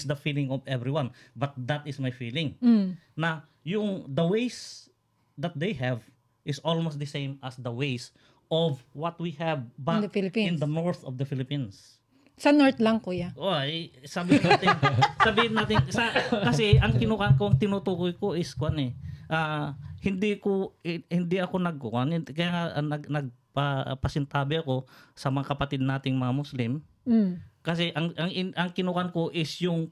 the feeling of everyone, but that is my feeling. Na yung the ways that they have is almost the same as the ways of what we have back In the Philippines. in the north of the Philippines. Sa North lang, kuya. Oy, sabihin natin kasi ang tinutukoy ko is hindi ako nagkuhan, kaya nga nagpasintabi ako sa mga kapatid nating mga Muslim. Kasi ang kinukan ko is yung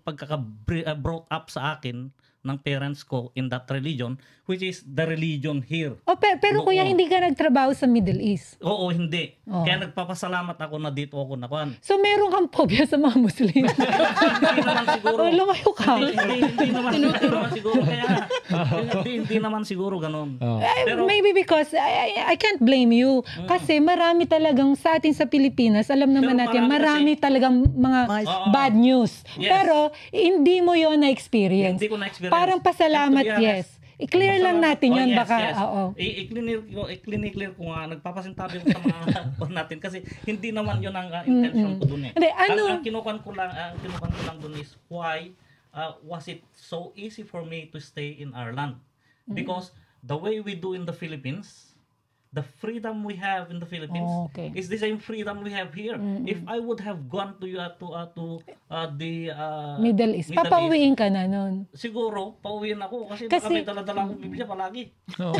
brought up sa akin ng parents ko in that religion, which is the religion here. Pero kuya, hindi ka nagtrabaho sa Middle East. Oo, hindi. Kaya nagpapasalamat ako na dito ako nakuhan. So meron kang phobia sa mga Muslim. Hindi naman siguro. Lumayo ka. Hindi naman siguro. Kaya hindi naman siguro ganun. Pero Maybe because I can't blame you. Kasi marami talagang sa atin sa Pilipinas, alam naman Pero natin, marami marami talagang mga Oo. bad news. Yes. Pero hindi mo yon na-experience. Hindi ko na-experience. Parang pasalamat, And to be honest, yes. I-clear lang natin yun, yes, baka, yes. oo. I-clear ko nga, nagpapasintabi ko sa mga natin kasi hindi naman yun ang intention ko dun Hindi, Ang kinukuhan ko lang dun is why was it so easy for me to stay in Ireland? Because the way we do in the Philippines, the freedom we have in the Philippines Okay. is the same freedom we have here. If I would have gone to the Middle East. Papauwiin ka na nun. siguro pauwiin ako kasi Kasi- baka may dala-dala akong Biblia palagi. Oo.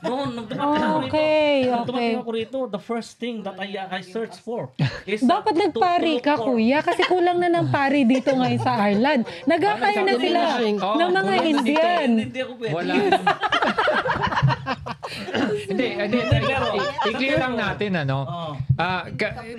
Noon, nung dumating Okay, ako rito, the first thing that I searched for is Dapat nagpari ka, kuya, kasi kulang na ng pari dito ngayon sa Ireland. Nagkakain na sila Oo, ng mga kulang Indian. Hindi ako pwede. Wala. Hindi, i-clear lang natin Oo.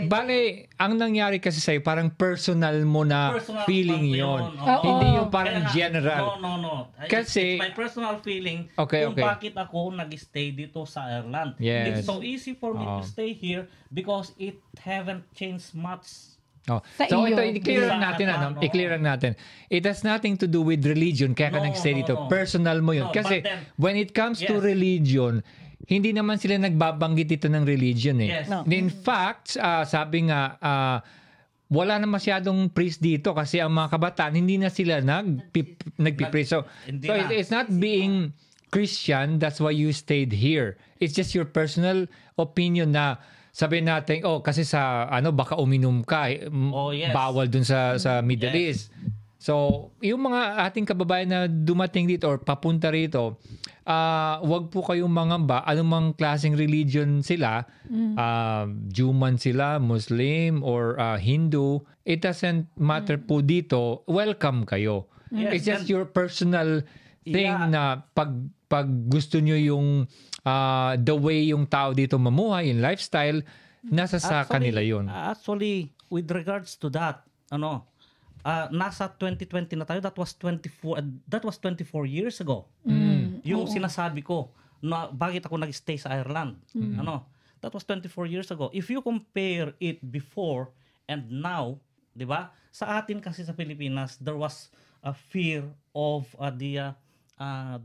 bale, ang nangyari kasi sa'yo, parang personal mo na Personal feeling pa yon. yun. Oo. Hindi yung parang Kaya nga, general. No. Kasi- It's my personal feeling Okay, kung okay. bakit ako nag-stay dito sa Ireland. Yes. It's so easy for me to Oo. stay here because it haven't changed much. Oh. Sa So iyo. ito, i-clear lang Sa natin. ano. I-clear lang natin. It has nothing to do with religion. Kaya ka No, nag-stay no, dito. no. Personal mo yun. No, Kasi but then- when it comes to Yes. religion, hindi naman sila nagbabanggit dito ng religion eh. Yes. No. In fact, sabi nga, wala na masyadong priest dito kasi ang mga kabataan, hindi na sila nagpipriest. So Hindi so na. it's not being Christian, that's why you stayed here. It's just your personal opinion na sabihin natin, kasi sa baka uminom ka, Oh, yes. bawal dun sa Middle Yes. East. So, yung mga ating kababayan na dumating dito or papunta rito, wag po kayong mangamba anumang klaseng religion sila, Jew man sila, Muslim or Hindu, it doesn't matter po dito, welcome kayo. Yes, It's just and- your personal thing Yeah. na pag gusto nyo yung the way yung tao dito mamuhay, yung lifestyle, nasa sa kanila yun. Actually, with regards to that, nasa 2020 na tayo, that was 24 years ago. Yung sinasabi ko na bakit ako nag-stay sa Ireland. That was 24 years ago. If you compare it before and now, 'di ba? Sa atin kasi sa Pilipinas, there was a fear of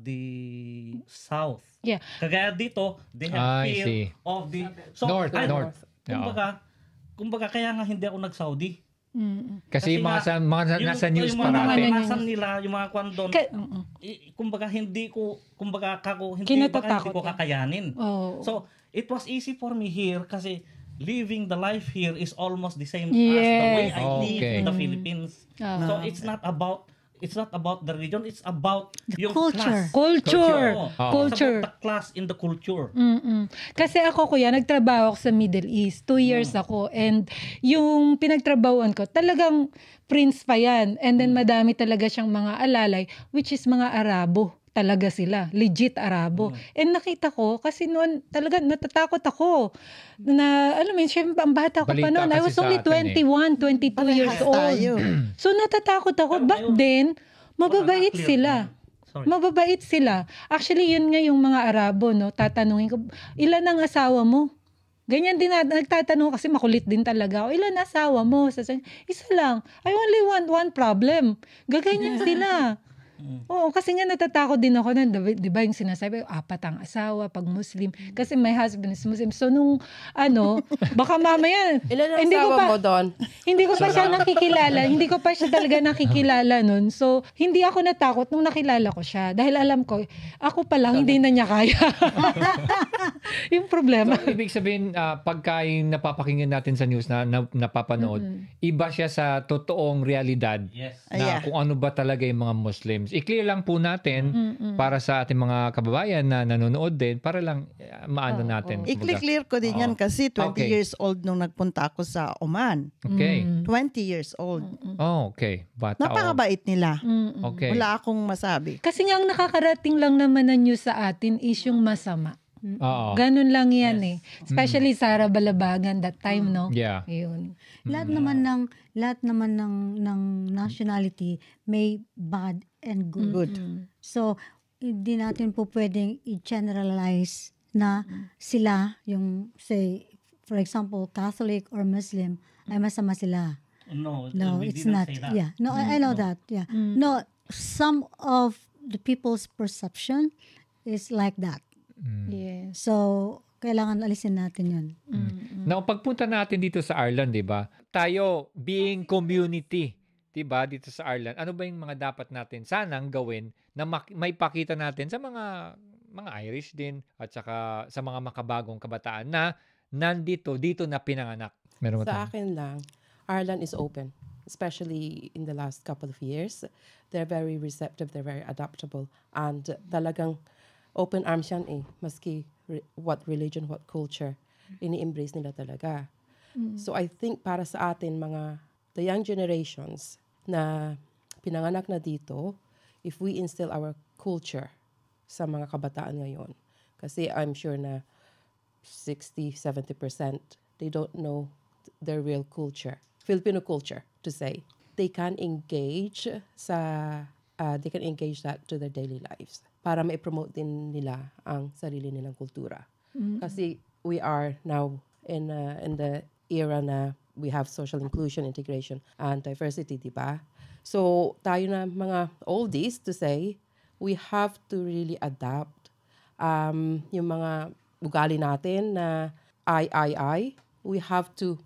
the South. Yeah. Kagaya dito, they have I fear see. of the North. Kumbaga kaya nga hindi ako nag-Saudi. Kasi yung mga, nasa news yung mga parati. naranasan nila, yung mga kwandon, kumbaga hindi ko kakayanin. Oh. So, it was easy for me here kasi living the life here is almost the same as Yes. the way I live Okay. in the Philippines. So, it's not about the religion, it's about yung culture. class. Culture. It's Culture. about the class in the culture. Kasi ako, kuya, nagtrabaho ako sa Middle East. 2 years ako. And yung pinagtrabahuan ko, talagang prince pa yan. And then madami talaga siyang mga alalay, which is mga Arabo. Talaga sila. Legit Arabo. And nakita ko, kasi noon talaga natatakot ako. Na, alam mo, syempre, ang bata ko pa Balita noon. I kasi was sa only atin 21, 22 years old. tayo. So natatakot ako. Back then, mababait Clear sila. na. Sorry. Mababait sila. Actually, yun nga yung mga Arabo, no? Tatanungin ko, ilan ang asawa mo? Ganyan din nagtatanong kasi makulit din talaga ako. Ilan asawa mo? Sasabihin, isa lang. I only want one problem. Gaganyan sila. Oo, kasi nga natatakot din ako nun. Di ba yung sinasabi, 4 ang asawa pag Muslim. Kasi my husband is Muslim. So nung, baka mamaya, Ilan ang hindi ko asawa pa, mo doon? hindi ko pa siya nakikilala. Hindi ko pa siya talaga nakikilala nun. So, hindi ako natakot nung nakilala ko siya. Dahil alam ko, ako pa lang, hindi na niya kaya. Yung problema. So, ibig sabihin, pagka yung napapakinggan natin sa news na napapanood, iba siya sa totoong realidad Yes. na kung ano ba talaga yung mga Muslims. I-clear lang po natin para sa ating mga kababayan na nanonood din, para lang maano natin. kumbaga. I-clear ko din yan kasi 20 Okay. years old nung nagpunta ako sa Oman. Okay. 20 years old. Oh, okay. Bata. Napakabait nila. Okay. Wala akong masabi. Kasi nga ang nakakarating lang naman na news sa atin is yung masama. Oo. Ganun lang yan eh. Especially Sara Balabagan that time, no? Yeah. Ayun. Lahat naman ng nationality may bad and good. So, hindi natin po pwedeng i-generalize na sila, yung say, for example, Catholic or Muslim, ay masama sila. No, No, we it's didn't not. say that. Yeah. No, I know that. Yeah. No, some of the people's perception is like that. Yes. So, kailangan alisin natin yun. Now, pagpunta natin dito sa Ireland, 'di ba? Tayo being community, 'di ba, dito sa Ireland. Ano ba yung mga dapat natin sanang gawin na may pakita natin sa mga Irish din at saka sa mga makabagong kabataan na nandito dito na pinanganak. Meron mo Sa tayo? akin lang, Ireland is open. Especially in the last couple of years. They're very receptive, they're very adaptable. And talagang open arms yan eh. Maski what religion, what culture, ini-embrace nila talaga. So I think para sa atin, the young generations na pinanganak na dito, if we instill our culture sa mga kabataan ngayon, kasi I'm sure na 60-70% they don't know their real culture, Filipino culture to say. They can engage that to their daily lives para ma-promote din nila ang sarili nilang kultura. Kasi we are now in the era na we have social inclusion, integration, and diversity, di ba? So, tayo na mga oldies to say, we have to really adapt yung mga ugali natin na I. We have to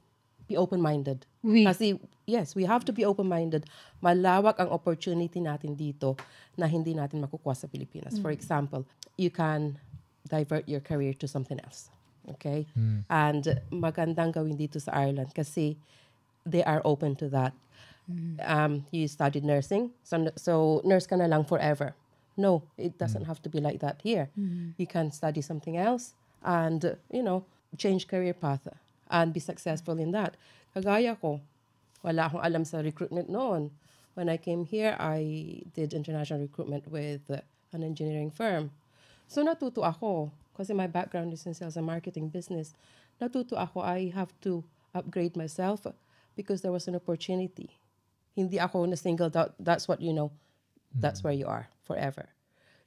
be open-minded. Kasi, yes, we have to be open-minded. Malawak ang opportunity natin dito na hindi natin makukuha sa Pilipinas. For example, you can divert your career to something else. Okay? And magandang gawin dito sa Ireland kasi they are open to that. You studied nursing, so nurse ka na lang forever. No, it doesn't have to be like that here. You can study something else and, change career path and be successful in that. Kagaya ko, wala akong alam sa recruitment noon. When I came here, I did international recruitment with an engineering firm. So natuto ako, kasi my background is in sales and marketing business. Natuto ako, I have to upgrade myself because there was an opportunity. Hindi ako na-singled out, that's what you know, that's where you are forever.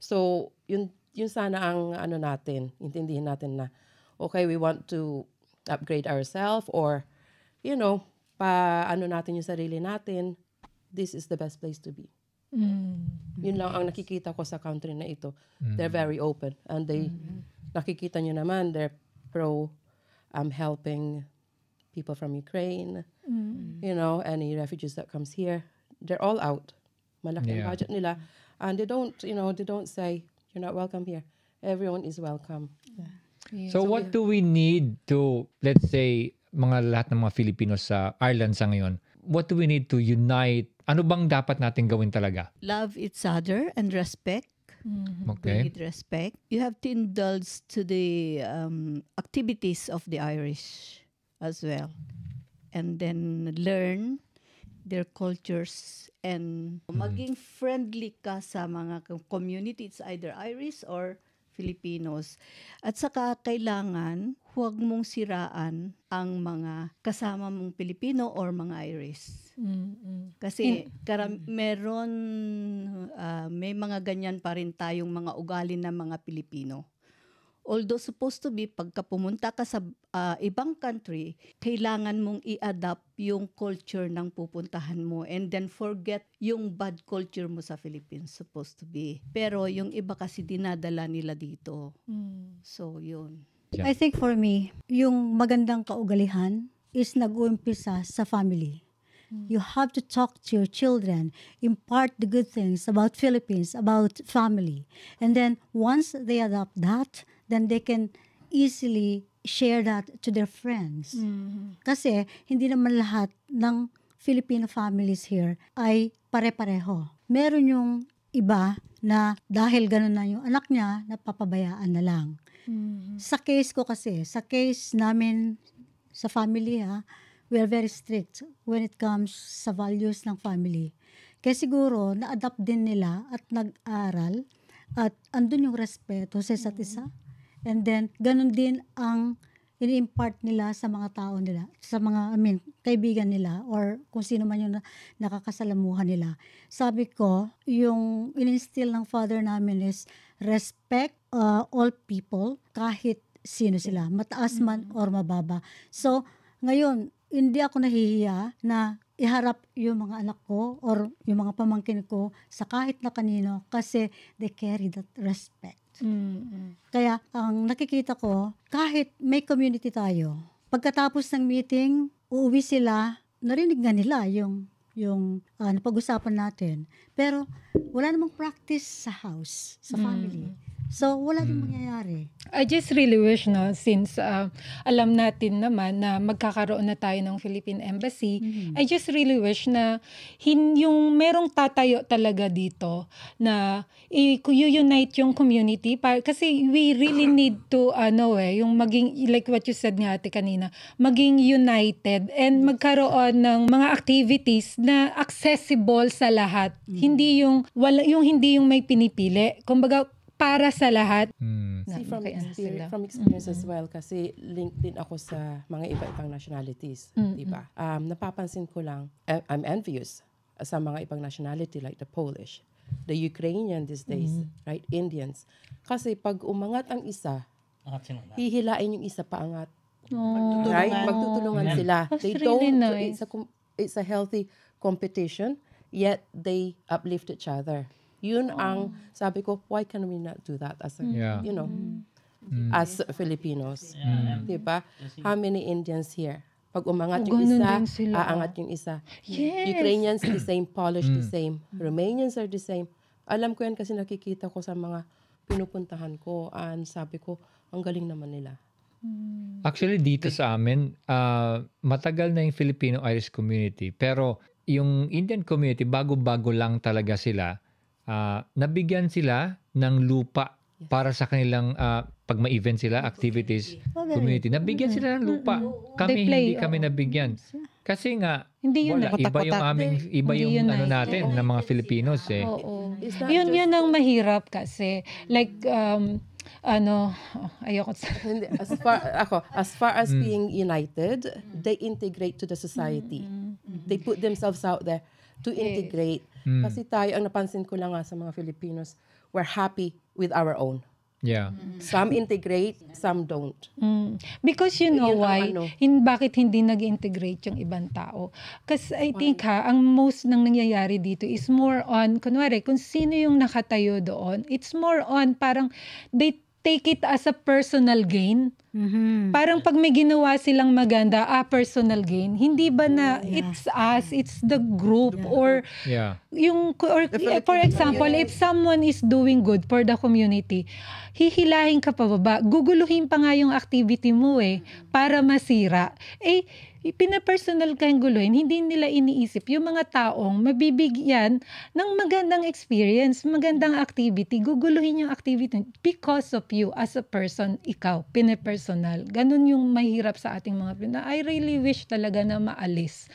So, yun sana ang natin, intindihin natin na, okay, we want to upgrade ourselves or, natin yung sarili natin, this is the best place to be. Yun lang ang nakikita ko sa country na ito. They're very open and they, nakikita nyo naman, they're pro helping people from Ukraine, any refugees that comes here, they're all out. Malaki ang budget nila. And they don't say, you're not welcome here. Everyone is welcome. Yeah. So what do we need to, let's say, lahat ng mga Filipinos sa Ireland sa ngayon, what do we need to unite? Ano bang dapat natin gawin talaga? Love each other and respect. Okay. With respect. You have to indulge to the activities of the Irish as well. And then learn their cultures and maging friendly ka sa mga community. It's either Irish or Filipinos. At saka kailangan huwag mong siraan ang mga kasama mong Pilipino or mga Irish. Kasi may mga ganyan pa rin tayong mga ugali ng mga Pilipino. Although supposed to be, pagka pumunta ka sa ibang country, kailangan mong i-adapt yung culture ng pupuntahan mo and then forget yung bad culture mo sa Philippines, supposed to be. Pero yung iba kasi dinadala nila dito. So, yun. Yeah. I think for me, yung magandang kaugalihan is nag-uumpisa sa family. You have to talk to your children, impart the good things about Philippines, about family. And then once they adopt that, then they can easily share that to their friends. Kasi hindi naman lahat ng Filipino families here ay pare-pareho. Meron yung iba na dahil ganun na yung anak niya, napapabayaan na lang. Sa case ko kasi, sa case namin sa family we are very strict when it comes sa values ng family. Kaya siguro, na-adapt din nila at nag-aral at andun yung respeto sa isa't isa. And then, ganun din ang ini-impart nila sa mga tao nila, sa mga, kaibigan nila or kung sino man yung nakakasalamuhan nila. Sabi ko, yung in-instill ng father namin is respect all people, kahit sino sila, mataas man or mababa. So, ngayon, hindi ako nahihiya na iharap yung mga anak ko or yung mga pamangkin ko sa kahit na kanino kasi they carry that respect. Kaya ang nakikita ko, kahit may community tayo, pagkatapos ng meeting, uuwi sila, narinig nga nila yung napag-usapan natin. Pero wala namang practice sa house, sa family. So, wala din mangyayari. I just really wish since alam natin naman na magkakaroon na tayo ng Philippine Embassy, I just really wish na yung merong tatayo talaga dito na i-unite yung community kasi we really need to yung maging like what you said nga ate kanina, maging united and magkaroon ng mga activities na accessible sa lahat. Hindi yung hindi yung may pinipili. Kumbaga para sa lahat. See, from experience as well, kasi linked din ako sa mga iba-ibang nationalities, diba? Napapansin ko lang, I'm envious sa mga ibang nationality like the Polish, the Ukrainian these days, right? Indians. Kasi pag umangat ang isa, hihilain yung isa paangat. Right? Magtutulungan sila. They really don't, nice. It's a healthy competition, yet they uplift each other. Yun ang sabi ko, why can we not do that as as Filipinos? Diba? How many Indians here? Pag umangat yung isa, aangat yung isa. Yes. Ukrainians the same, Polish the same, Romanians are the same. Alam ko yan kasi nakikita ko sa mga pinupuntahan ko and sabi ko, ang galing naman nila. Actually, dito sa amin, matagal na yung Filipino-Irish community. Pero yung Indian community, bago-bago lang talaga sila, nabigyan sila ng lupa para sa kanilang pag may event sila, activities, community. Nabigyan sila ng lupa. Kami They play, hindi kami nabigyan. Kasi nga Hindi yun wala, iba yung aming iba Hindi yung yun ano na- natin ng mga Filipinos eh. Oo. It's not Yun ang mahirap kasi. Like, ayoko sa... Hindi, as far as being united, they integrate to the society. They put themselves out there to integrate. Kasi tayo, ang napansin ko lang nga sa mga Filipinos, we're happy with our own. Yeah. Some integrate, some don't. Because you know Yun ang why? ano. Bakit hindi nag-integrate yung ibang tao? Kasi I think ang most nang nangyayari dito is more on, kunwari, kung sino yung nakatayo doon, it's more on parang they take it as a personal gain. Parang pag may ginawa silang maganda, personal gain. Hindi ba na it's us, it's the group or Yeah. for example, if someone is doing good for the community, hihilahin ka pa baba, guguluhin pa nga yung activity mo para masira. Pinapersonal kang guluhin, hindi nila iniisip yung mga taong mabibigyan ng magandang experience, magandang activity, guguluhin yung activity because of you as a person, ikaw, pinapersonal. Ganun yung mahirap sa ating mga Pilipino. I really wish talaga na maalis.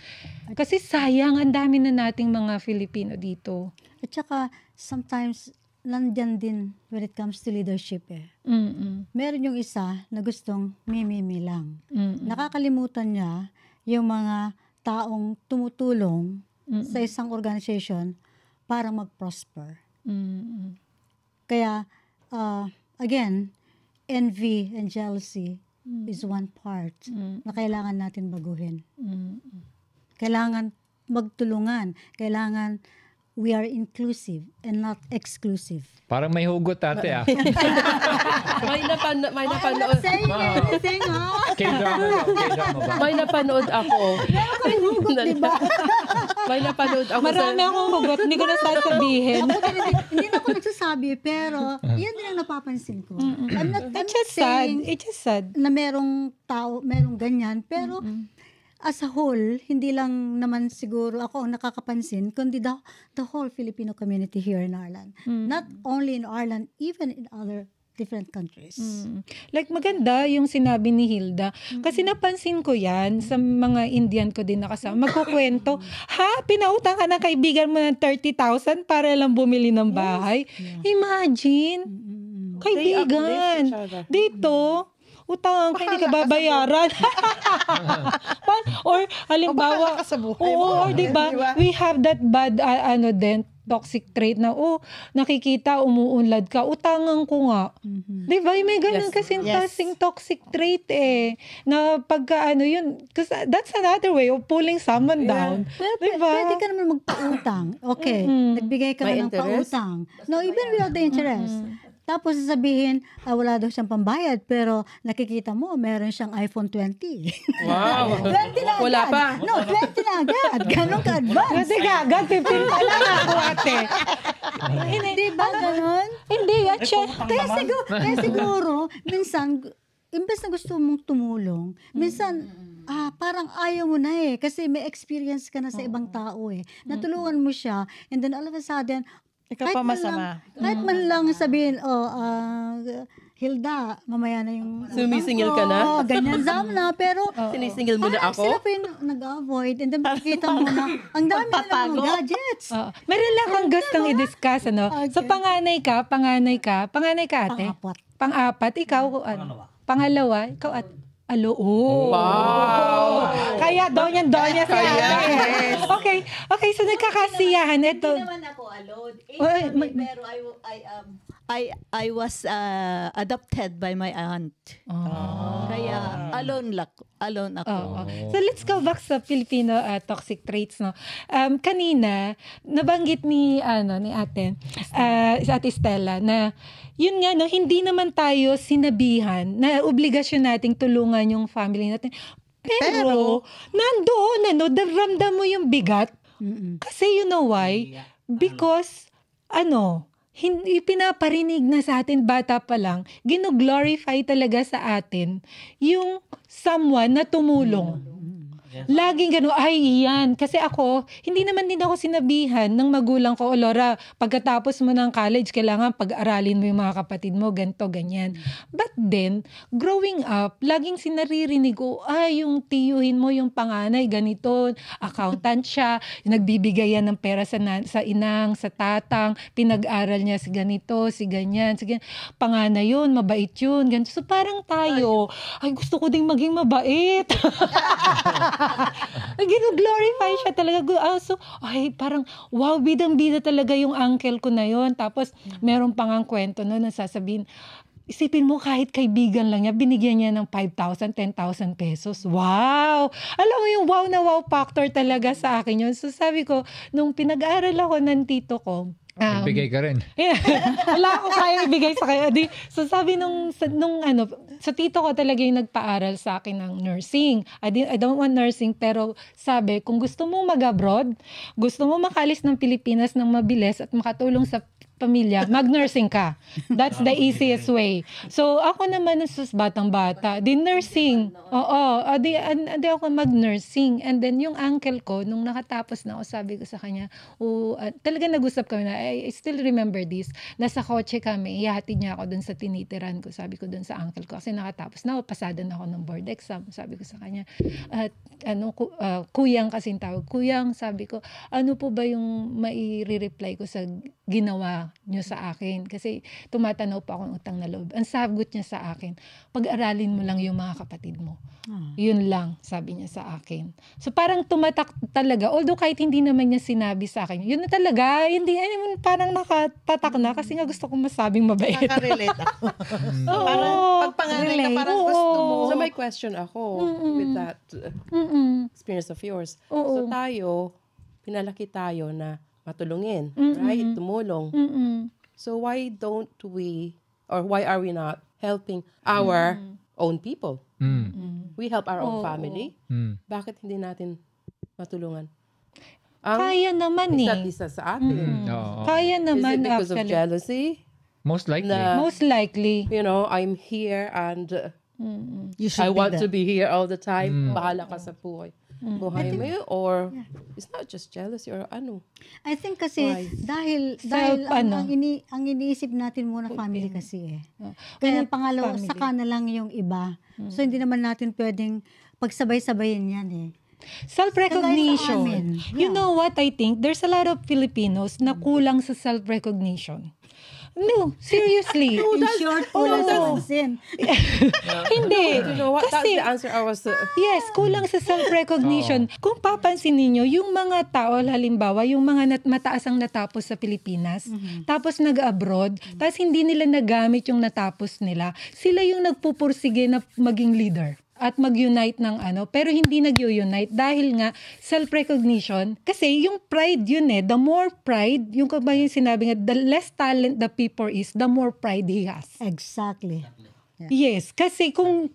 Kasi sayang, ang dami na nating mga Filipino dito. At saka, sometimes, nandyan din when it comes to leadership Meron yung isa na gustong mimimi lang. Nakakalimutan niya yung mga taong tumutulong sa isang organization para mag-prosper. Kaya, again, envy and jealousy is one part na kailangan natin baguhin. Kailangan magtulungan. Kailangan we are inclusive and not exclusive. Parang may hugot ate May napanood. Saying anything, ha? K-drama ba? May napanood ako. May napanood ako Marami akong hugot, hindi ko na sasabihin. Hindi na ako nagsasabi, pero yan din ang napapansin ko. I'm not saying It's just sad. na merong tao, merong ganyan, pero as a whole, hindi lang naman siguro ako ang nakakapansin, kundi the whole Filipino community here in Ireland. Not only in Ireland, even in other different countries. Like maganda yung sinabi ni Hilda. Kasi napansin ko yan sa mga Indian ko din nakasama. Magkukwento, pinautang ka ng kaibigan mo ng 30,000 para lang bumili ng bahay. Imagine, They uplift kaibigan. each other. Dito, utang ka, hindi ka babayaran. Or halimbawa, or diba, we have that bad, toxic trait na, nakikita, umuunlad ka, utangan ko nga. Diba? May ganun kasing toxic trait na pagka yun, because that's another way of pulling someone down. Pero Diba? pwede ka naman magpautang. Okay, nagbigay ka May na ng interest? pautang. No, even without the interest. Tapos sasabihin, wala daw siyang pambayad, pero nakikita mo, meron siyang iPhone 20. Wow. 20 na Wala agad. pa. No, 20 na agad. Ganon ka-advance. Kasi agad, 15 pa lang ako ate. Di ba ganon? Hindi, at siya. Kaya siguro, minsan, imbes na gusto mong tumulong, minsan, parang ayaw mo na kasi may experience ka na sa ibang tao Natulungan mo siya, and then all of a sudden, Ikaw pa masama. Kahit man lang sabihin, Hilda, mamaya na yung... Sumisingil ka na? Ganyan, zam na. Pero, Sinisingil mo na ako? sila pa yung nag-avoid. And then makikita mo na, ang dami na lang mga gadgets. Meron lang akong gustong i-discuss, So, panganay ka ate? Pang-apat. Pang-apat, ikaw, pangalawa, ikaw at Wow! Kaya donya si ate. Okay, so nagkakasiyahan. Ito. Hindi naman ako alone. Pero I was adopted by my aunt. Kaya alone ako. So let's go back sa Filipino toxic traits, no. Kanina nabanggit ni ate sa Ate Stella na yun nga, no, hindi naman tayo sinabihan na obligasyon nating tulungan yung family natin. Pero nandoon ramdam mo yung bigat. Kasi you know why? Because hindi pinaparinig na sa atin bata pa lang, gino-glorify talaga sa atin yung someone na tumulong. Laging gano'n, ay iyan. Kasi ako, hindi naman din ako sinabihan ng magulang ko, o Laura, pagkatapos mo ng college, kailangan pag-aralin mo yung mga kapatid mo, ganito, ganyan. But then, growing up, laging sinaririnig ko, yung tiyuhin mo, yung panganay, ganito, accountant siya, nagbibigay yan ng pera sa inang, sa tatang, pinag-aral niya si ganito, si ganyan, panganay yun, mabait yun, ganito. So parang tayo, ay gusto ko ding maging mabait. Gino-glorify siya talaga. So, parang, wow, bidang-bida talaga yung uncle ko na yon. Tapos, meron pang ang kwento no, na sasabihin, isipin mo kahit kaibigan lang niya, binigyan niya ng 5,000, 10,000 pesos. Wow! Alam mo yung wow na wow factor talaga sa akin yun. So sabi ko, nung pinag-aaral ako ng tito ko, nagbigay ka rin. Wala akong kaya ibigay sa kanya. So sabi sa tito ko talaga yung nagpaaral sa akin ng nursing. I don't want nursing, pero sabi, kung gusto mo mag-abroad, gusto mo makalis ng Pilipinas ng mabilis at makatulong sa pamilya, mag-nursing ka. That's the easiest way. So, ako naman, batang-bata, di nursing. Di ako mag-nursing. And then, yung uncle ko, nung nakatapos na ako, sabi ko sa kanya, talaga nag-usap kami na, I still remember this, nasa kotse kami, ihatid niya ako dun sa tinitiran ko, sabi ko dun sa uncle ko, kasi nakatapos na ako, pasada na ako ng board exam. Sabi ko sa kanya, kuyang kasing tawag. Kuyang, sabi ko, ano po ba yung mai-reply ko sa ginawa nyo sa akin? Kasi tumatanaw pa akong utang na loob. Ang sagot niya sa akin, pag-aralin mo lang yung mga kapatid mo. Yun lang, sabi niya sa akin. So parang tumatak talaga, although kahit hindi naman niya sinabi sa akin, yun na talaga, hindi, parang nakatatak na kasi nga gusto kong masabing mabait. Nakaka-relate ako. Oo. Parang pagpangalan ka, parang Oo. gusto mo. So may question ako with that experience of yours. Oo. So tayo, pinalaki tayo na matulungin, Mm-mm. right? Tumulong. Mm-mm. So why don't we, or why are we not helping our own people? We help our own family. Bakit hindi natin matulungan? Kaya naman isa't isa sa atin. Kaya Is naman it because of actually. jealousy? Most likely. Most likely. You know, I'm here and You should I want to there. be here all the time. Bahala ka sa buhay. Buhay mo yun, or it's not just jealousy or ano. I think kasi Why? dahil ang iniisip natin muna family kasi eh. Kaya pangalawa, family. saka na lang yung iba. So hindi naman natin pwedeng pagsabay-sabayin yan eh. Self-recognition. Kagaya sa amin. You know what I think? There's a lot of Filipinos na kulang sa self-recognition. No, seriously. In short, kulang sa pansin. Hindi. You know what? That's Kasi, the answer I was... yes, kulang sa self-recognition. Kung papansin ninyo, yung mga tao, halimbawa, yung mga mataas ang natapos sa Pilipinas, tapos nag-abroad, tapos hindi nila nagamit yung natapos nila, sila yung nagpupursige na maging leader at mag-unite ng pero hindi nag-unite dahil nga self-recognition, kasi yung pride yun the more pride, yung sinabi nga, the less talent the people is, the more pride he has. Exactly. Yes, kasi kung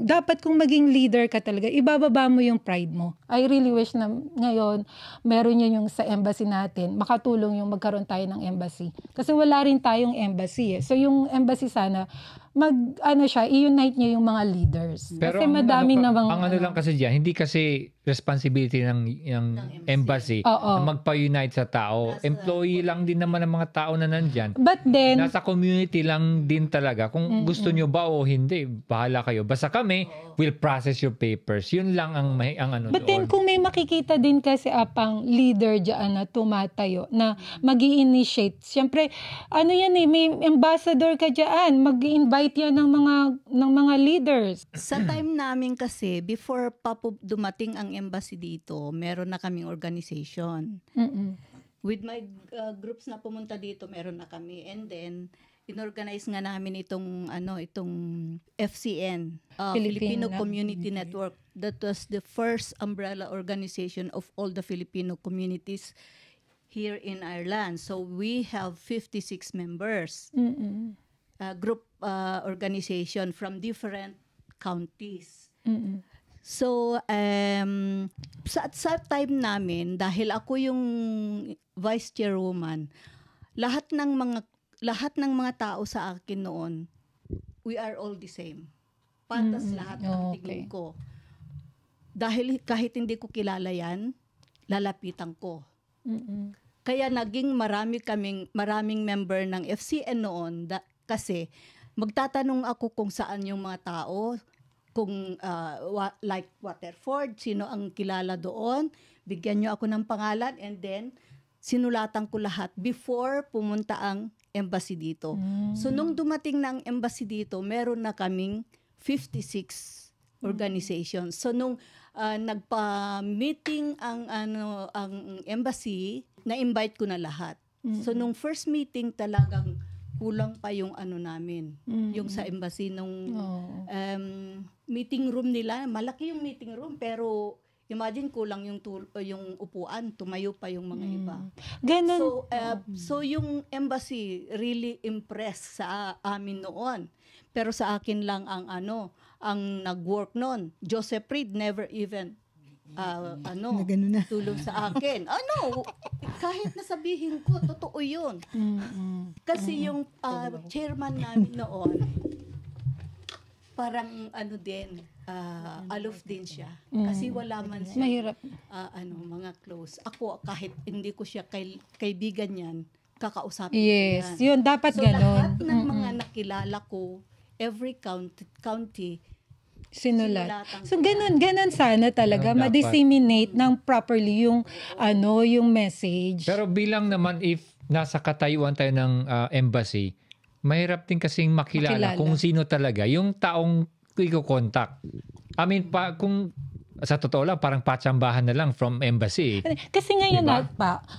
dapat kung maging leader ka talaga, ibababa mo yung pride mo. I really wish na ngayon meron yun yung sa embassy natin, makatulong yung magkaroon tayo ng embassy. Kasi wala rin tayong embassy So yung embassy sana i-unite niya yung mga leaders. Pero kasi madaming ang lang kasi diyan, hindi kasi responsibility ng embassy na magpa-unite sa tao. Employee lang din naman ng mga tao na nandyan. But then, nasa community lang din talaga. Kung gusto nyo ba o hindi, bahala kayo. Basta kami, will process your papers. Yun lang ang but then kung may makikita din kasi apang leader dyan na tumatayo, na mag-i-initiate. Siyempre, may ambassador ka dyan, mag-i-invite yan ng mga leaders. Sa time namin kasi, before pa po dumating ang embassy dito, meron na kaming organization. With my groups na pumunta dito, meron na kami. And then, inorganize nga namin itong FCN, Filipino Community Network. That was the first umbrella organization of all the Filipino communities here in Ireland. So we have 56 members. Group organization from different counties. So, sa time namin, dahil ako yung vice chairwoman, lahat ng mga tao sa akin noon, we are all the same. Patas lahat ang tingin ko. dahil kahit hindi ko kilala yan, lalapitan ko. Kaya naging maraming member ng FCN noon kasi magtatanong ako kung saan yung mga tao, kung like Waterford, sino ang kilala doon, bigyan nyo ako ng pangalan, and then sinulatan ko lahat before pumunta ang embassy dito. So nung dumating na ang embassy dito, meron na kaming 56 organizations. So nung nagpa-meeting ang embassy, na-invite ko na lahat. So nung first meeting talagang kulang pa yung namin, yung sa embassy nung meeting room nila, malaki yung meeting room pero imagine kulang yung upuan, tumayo pa yung mga iba. Ganun. So yung embassy really impressed sa amin noon. Pero sa akin lang ang nag-work noon. Joseph Reed never even tulong sa akin. Kahit nasabihin ko, totoo yun. Kasi yung chairman namin noon, parang aloof din siya. Kasi wala man siya. Mahirap. Mga close. Ako, kahit hindi ko siya kaibigan yan, kakausapin Yes, ko yan. yun, dapat so, ganon. lahat ng mga nakilala ko, every county, Sinulatan. So ganun sana talaga Dapat. ma-disseminate ng properly yung message. Pero bilang naman if nasa katayuan tayo ng embassy, mahirap din kasing makilala kung sino talaga yung taong i-contact. I mean, kung sa totoo lang, parang patsambahan na lang from embassy. Kasi ngayon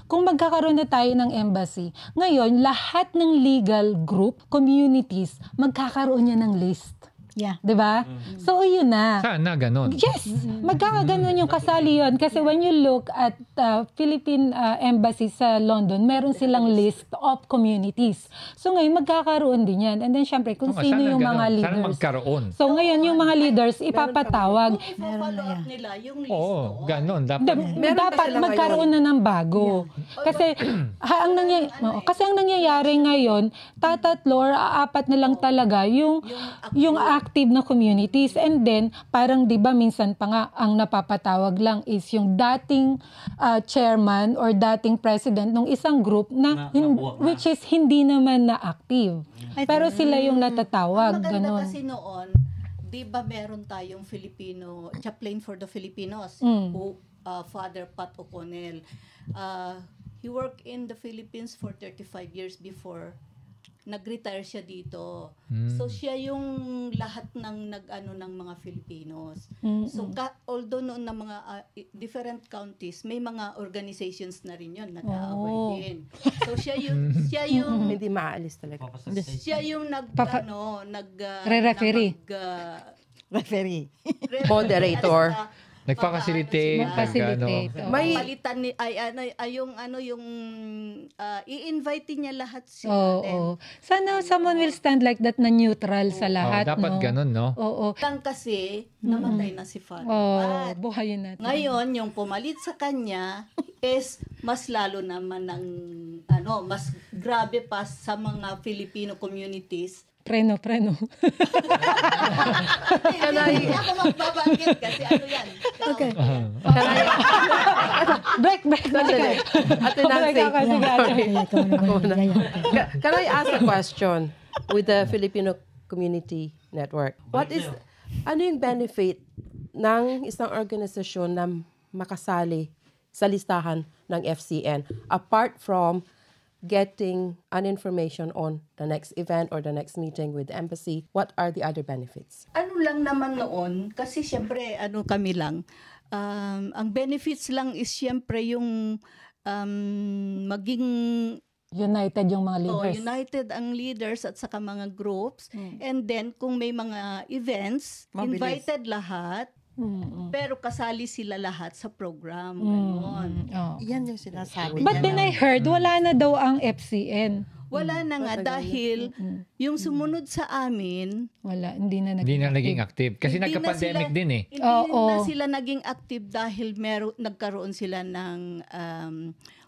kung magkakaroon na tayo ng embassy, ngayon lahat ng legal group, communities, magkakaroon niya ng list. Yeah. 'Di ba? So yun na. Sana ganon. Yes, magkakaganon yung kasali yun. Kasi when you look at Philippine Embassy sa London, meron silang list of communities. So ngayon, magkakaroon din yan. And then syempre, kung sino yung mga leaders. Sana magkaroon. So ngayon, yung mga leaders, ipapatawag. kung i-follow up nila yung list Oo, ganon. Dapat. Dapat magkaroon na ng bago. Kasi ang nangyayari ngayon, tatlo or apat na lang talaga yung active na communities. And then, parang 'di ba minsan pa nga ang napapatawag lang is yung dating chairman or dating president ng isang group which is hindi naman na active. Pero sila yung natatawag. Ang maganda Ganon. kasi noon, di ba meron tayong Filipino, chaplain for the Filipinos, Father Pat O'Connell. He worked in the Philippines for 35 years before nag-retire siya dito. So siya yung lahat ng ng mga Filipinos. So although noon na mga different counties, may mga organizations na rin yun nag-aaway din. So siya yung Hindi maaalis talaga. siya yung Re-referee. Referee. Moderator. Nagpa-facilitate. Facilitate. May- palitan ni yung i-invite niya lahat sila. Oo. Sana someone will stand like that na neutral sa lahat. dapat no? ganon, no? Oo. Lang kasi namatay na si Father Oh, Pat. buhayin natin. Ngayon, yung pumalit sa kanya is mas lalo naman ng mas grabe pa sa mga Filipino communities. Preno. Hindi ako magbabanggit kasi yan. Okay. Break. Sandali. Ate Nancy. Yeah. Can I ask a question with the Filipino Community Network? Ano yung benefit ng isang organisasyon na makasali sa listahan ng FCN apart from getting an information on the next event or the next meeting with the embassy? What are the other benefits? Ano lang naman noon, kasi syempre, kami lang, ang benefits lang is syempre yung maging United yung mga leaders. united ang leaders at saka mga groups. And then, kung may mga events, invited lahat, pero kasali sila lahat sa program. Ganon. Oh. Yan yung sinasabi But then I heard, wala na daw ang FCN. Wala na nga dahil yung sumunod sa amin, Wala, hindi na Hindi na naging active. Kasi Hindi na nagka-pandemic sila- din eh. hindi na sila naging active dahil nagkaroon sila ng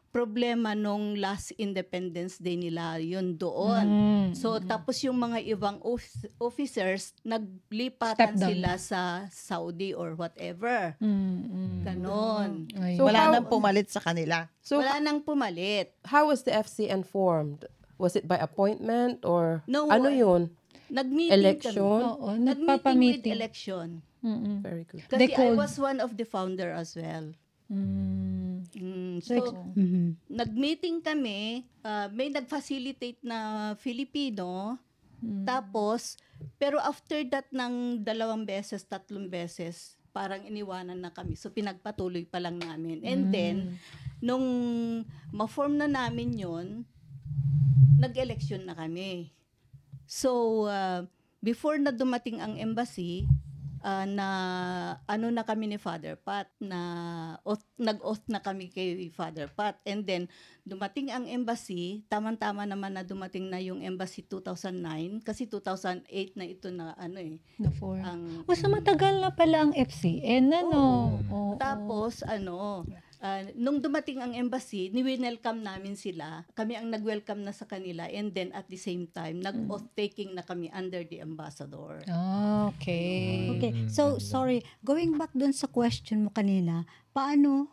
problema nung last Independence Day nila yun doon. So tapos yung mga ibang officers naglipatan Step down. sila sa Saudi or whatever. Ganon. Ay. So Wala how- nang pumalit sa kanila. So Wala nang pumalit. how was the FCN formed? Was it by appointment or No, ano yun? Nag-meeting Election? kami. Oo, Nag-meeting with nagpapamiting. election. Very good. Kasi They I called- was one of the founder as well. So, nag-meeting kami, may nag-facilitate na Filipino, tapos, pero after that ng 2 beses, 3 beses, parang iniwanan na kami. So, pinagpatuloy pa lang namin. And then, nung ma-form na namin yon, nag-election na kami. So, before na dumating ang embassy, na ano na kami ni Father Pat, na nag-oath na kami kay Father Pat. And then, dumating ang embassy, tama-tama naman na dumating na yung embassy 2009, kasi 2008 na ito na ano eh. Na form. Ang, O, sa matagal na pala ang FCN, ano? Oo. tapos, nung dumating ang embassy, ni-welcome namin sila. Kami ang nag-welcome na sa kanila. And then, at the same time, nag-oath taking na kami under the ambassador. Ah, okay. Okay, so sorry, going back dun sa question mo kanina, paano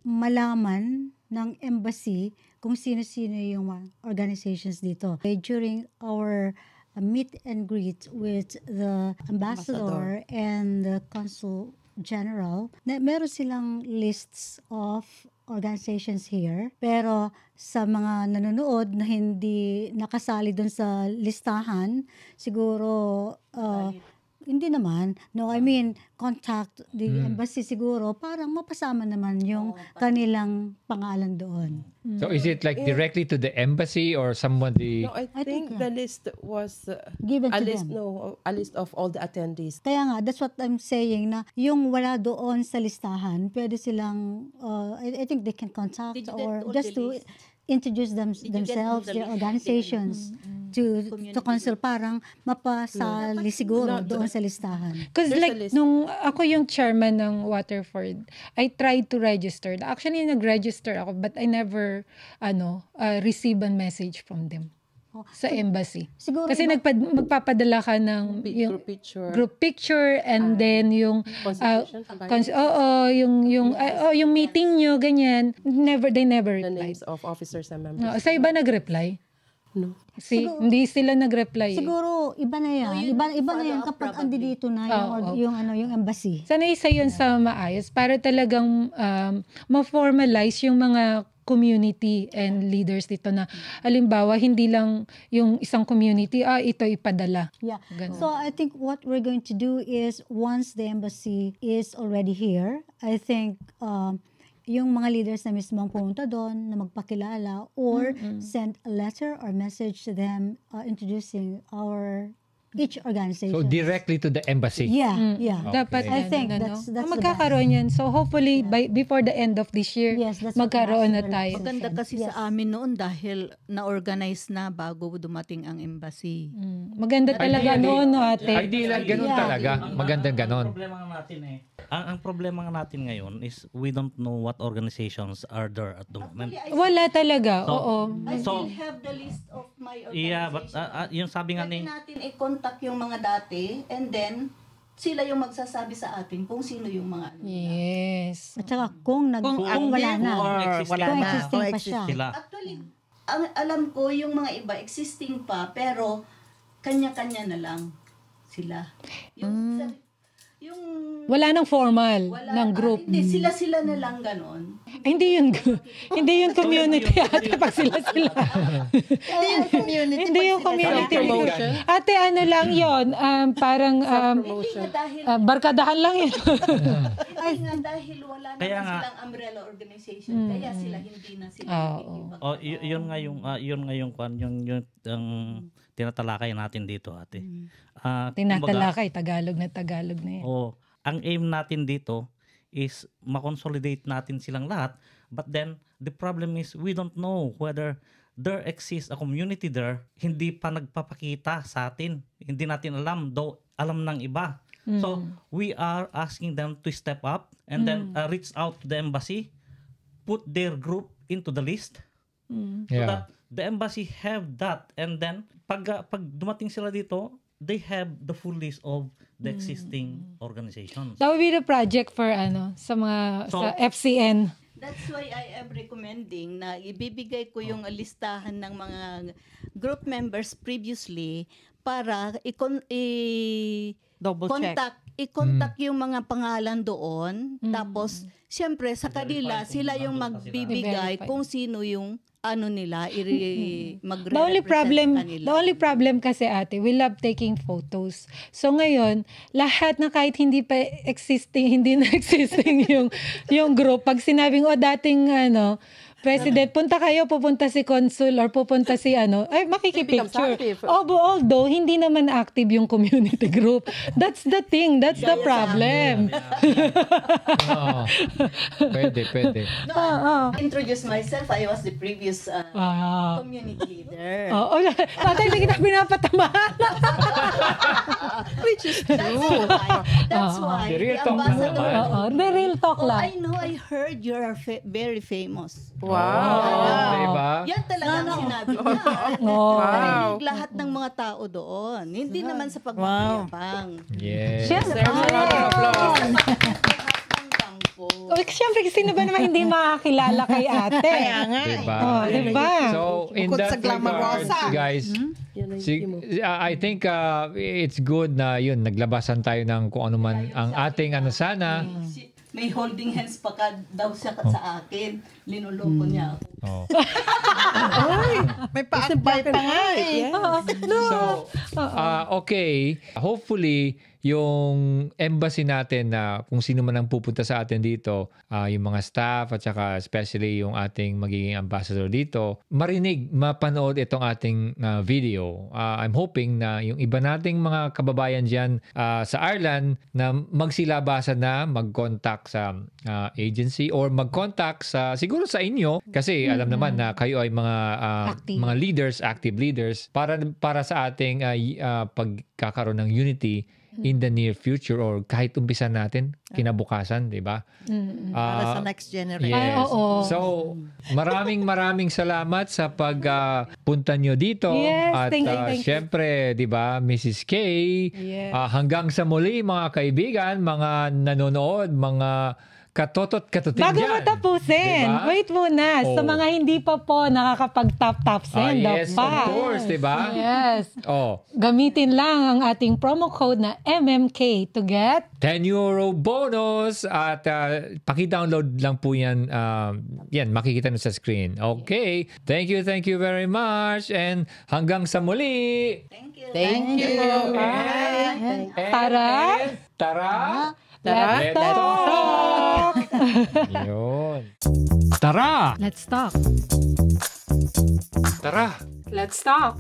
malaman ng embassy kung sino-sino yung mga organizations dito? During our meet and greet with the ambassador and the consul general, na meron silang lists of organizations here, pero sa mga nanonood na hindi nakasali dun sa listahan, siguro hindi naman. No, I mean, contact the embassy siguro, parang mapasama naman yung kanilang pangalan doon. So is it like directly to the embassy or somebody? No, I think the list was Given a to list. them. No, a list of all the attendees. Kaya nga, that's what I'm saying, na yung wala doon sa listahan, pwede silang, I think they can contact Did you get or all just the to list? introduce you get all themselves, the their list? organizations, to consul, parang mapasali siguro doon sa listahan. Because There's a like, list. nung ako yung chairman ng Waterford, I tried to register. Actually, nag-register ako, but I never, receive a message from them sa embassy. Siguro Kasi magpapadala ka ng yung Group picture. group picture and then yung Constitution. yung meeting nyo, ganyan. They never The replied. names of officers and No, members. sa iba nag-reply. No. Hindi sila nag-reply. Siguro iba na yan. Iba na yan kapag andi dito na yung embassy. Sana isa yun sa maayos para talagang ma-formalize yung mga community and leaders dito na halimbawa hindi lang yung isang community ito ipadala. Yeah. Ganun. So I think what we're going to do is once the embassy is already here, I think yung mga leaders na mismo ang pumunta doon na magpakilala or send a letter or message to them introducing each organization. So directly to the embassy. Yeah, yeah. Dapat I think ganun, that's the magkakaroon yan. So hopefully before the end of this year, Yes, that's what magkaroon na Ambassador tayo. said. Maganda kasi Yes. sa amin noon dahil na-organize na bago dumating ang embassy. Maganda talaga noon, no, ate. Ideal, ganun talaga. Magandang ganun. Problema nga natin ang problema nga natin ngayon is we don't know what organizations are there at the moment. Wala talaga, So, oo. I So, still have the list of my organization. yeah, but yung sabi nga Pwede ni natin i-contact yung mga dati and then sila yung magsasabi sa atin kung sino yung mga ano. Yes. At saka kung wala na. Kung existing pa siya. sila. Actually, alam ko yung mga iba existing pa pero kanya-kanya na lang sila. Yung Wala nang formal ng group. hindi, sila na lang ganon. Hindi yun community ate pag sila. Hindi yung community. Hindi yung community. Self-promotion. Ate, ano lang yun, parang Hindi nga dahil, barkadahan lang yun. hindi nga dahil wala Kaya naman nga- silang umbrella organization. Kaya sila hindi na sila Oo. nakikipag- Yun nga yung tinatalakay natin dito, ate. Tinatalakay, Tagalog na yan. Ang aim natin dito is ma-consolidate natin silang lahat. But then, the problem is we don't know whether there exists a community there, hindi pa nagpapakita sa atin. Hindi natin alam, though alam ng iba. So, we are asking them to step up and then reach out to the embassy, put their group into the list. So Yeah. that the embassy have that, and then pag dumating sila dito, they have the full list of the existing organizations. That would be the project for sa mga So- sa FCN. That's why I am recommending na ibibigay ko yung listahan ng mga group members previously para Double check. i-contact yung mga pangalan doon. Tapos, siyempre, sa kanila, sila yung magbibigay I-verify. kung sino yung nila, The magre-represent kanila. only problem kasi ate, we love taking photos. So ngayon, lahat na kahit hindi na existing yung group, pag sinabing, dating President, punta kayo, pupunta si Consul or pupunta si makikipicture. active. Although, hindi naman active yung community group. That's the thing. That's the problem. Oo. Pwede. Introduce myself. I was the previous community leader. Tatay, hindi kita pinapatamahan. Which is true. That's why The real the talk lang ambassador. naman. The real talk lang. I know, I heard you are very famous. Diba? Yan talaga ang sinabi niya. Narinig lahat ng mga tao doon. Hindi naman sa pagpapayabang. Yes. Siyempre, siyempre, sino ba naman hindi makakilala kay ate? Kaya nga. Diba? Diba? So, in Bukod that sa glamour regard, rosa. guys, I think it's good na yun, naglabasan tayo ng kung ano man ang ating sana. May holding hands pa ka daw siya sa akin. Linuloko niya ako. Oh. May paakbay pa nga eh. So, okay. Hopefully, yung embassy natin na kung sino man ang pupunta sa atin dito, yung mga staff at saka especially yung ating magiging ambassador dito, mapanood itong ating video. I'm hoping na yung iba nating mga kababayan dyan sa Ireland na magsilabasan na, mag-contact sa agency or mag-contact siguro sa inyo kasi alam naman na kayo ay mga leaders, active leaders para sa ating pagkakaroon ng unity in the near future or kahit umpisa natin kinabukasan, di ba? Para sa next generation. Yes. So, maraming salamat sa pagpunta nyo dito. Yes, at thank you. syempre, di ba, Mrs. K, Yes. hanggang sa muli mga kaibigan, mga nanonood, mga katotot Bago dyan. mo tapusin, Diba? wait muna. Sa Oh. mga hindi pa po nakakapag-top send, Yes, of course, di ba? Yes. Oh, Gamitin lang ang ating promo code na MMK to get €10 bonus at paki-download lang po yan. Yan, makikita nyo sa screen. Okay. Thank you very much. And hanggang sa muli. Thank you. Bye. Tara. Let's talk! Yun. Tara! Let's talk. Tara! Let's talk.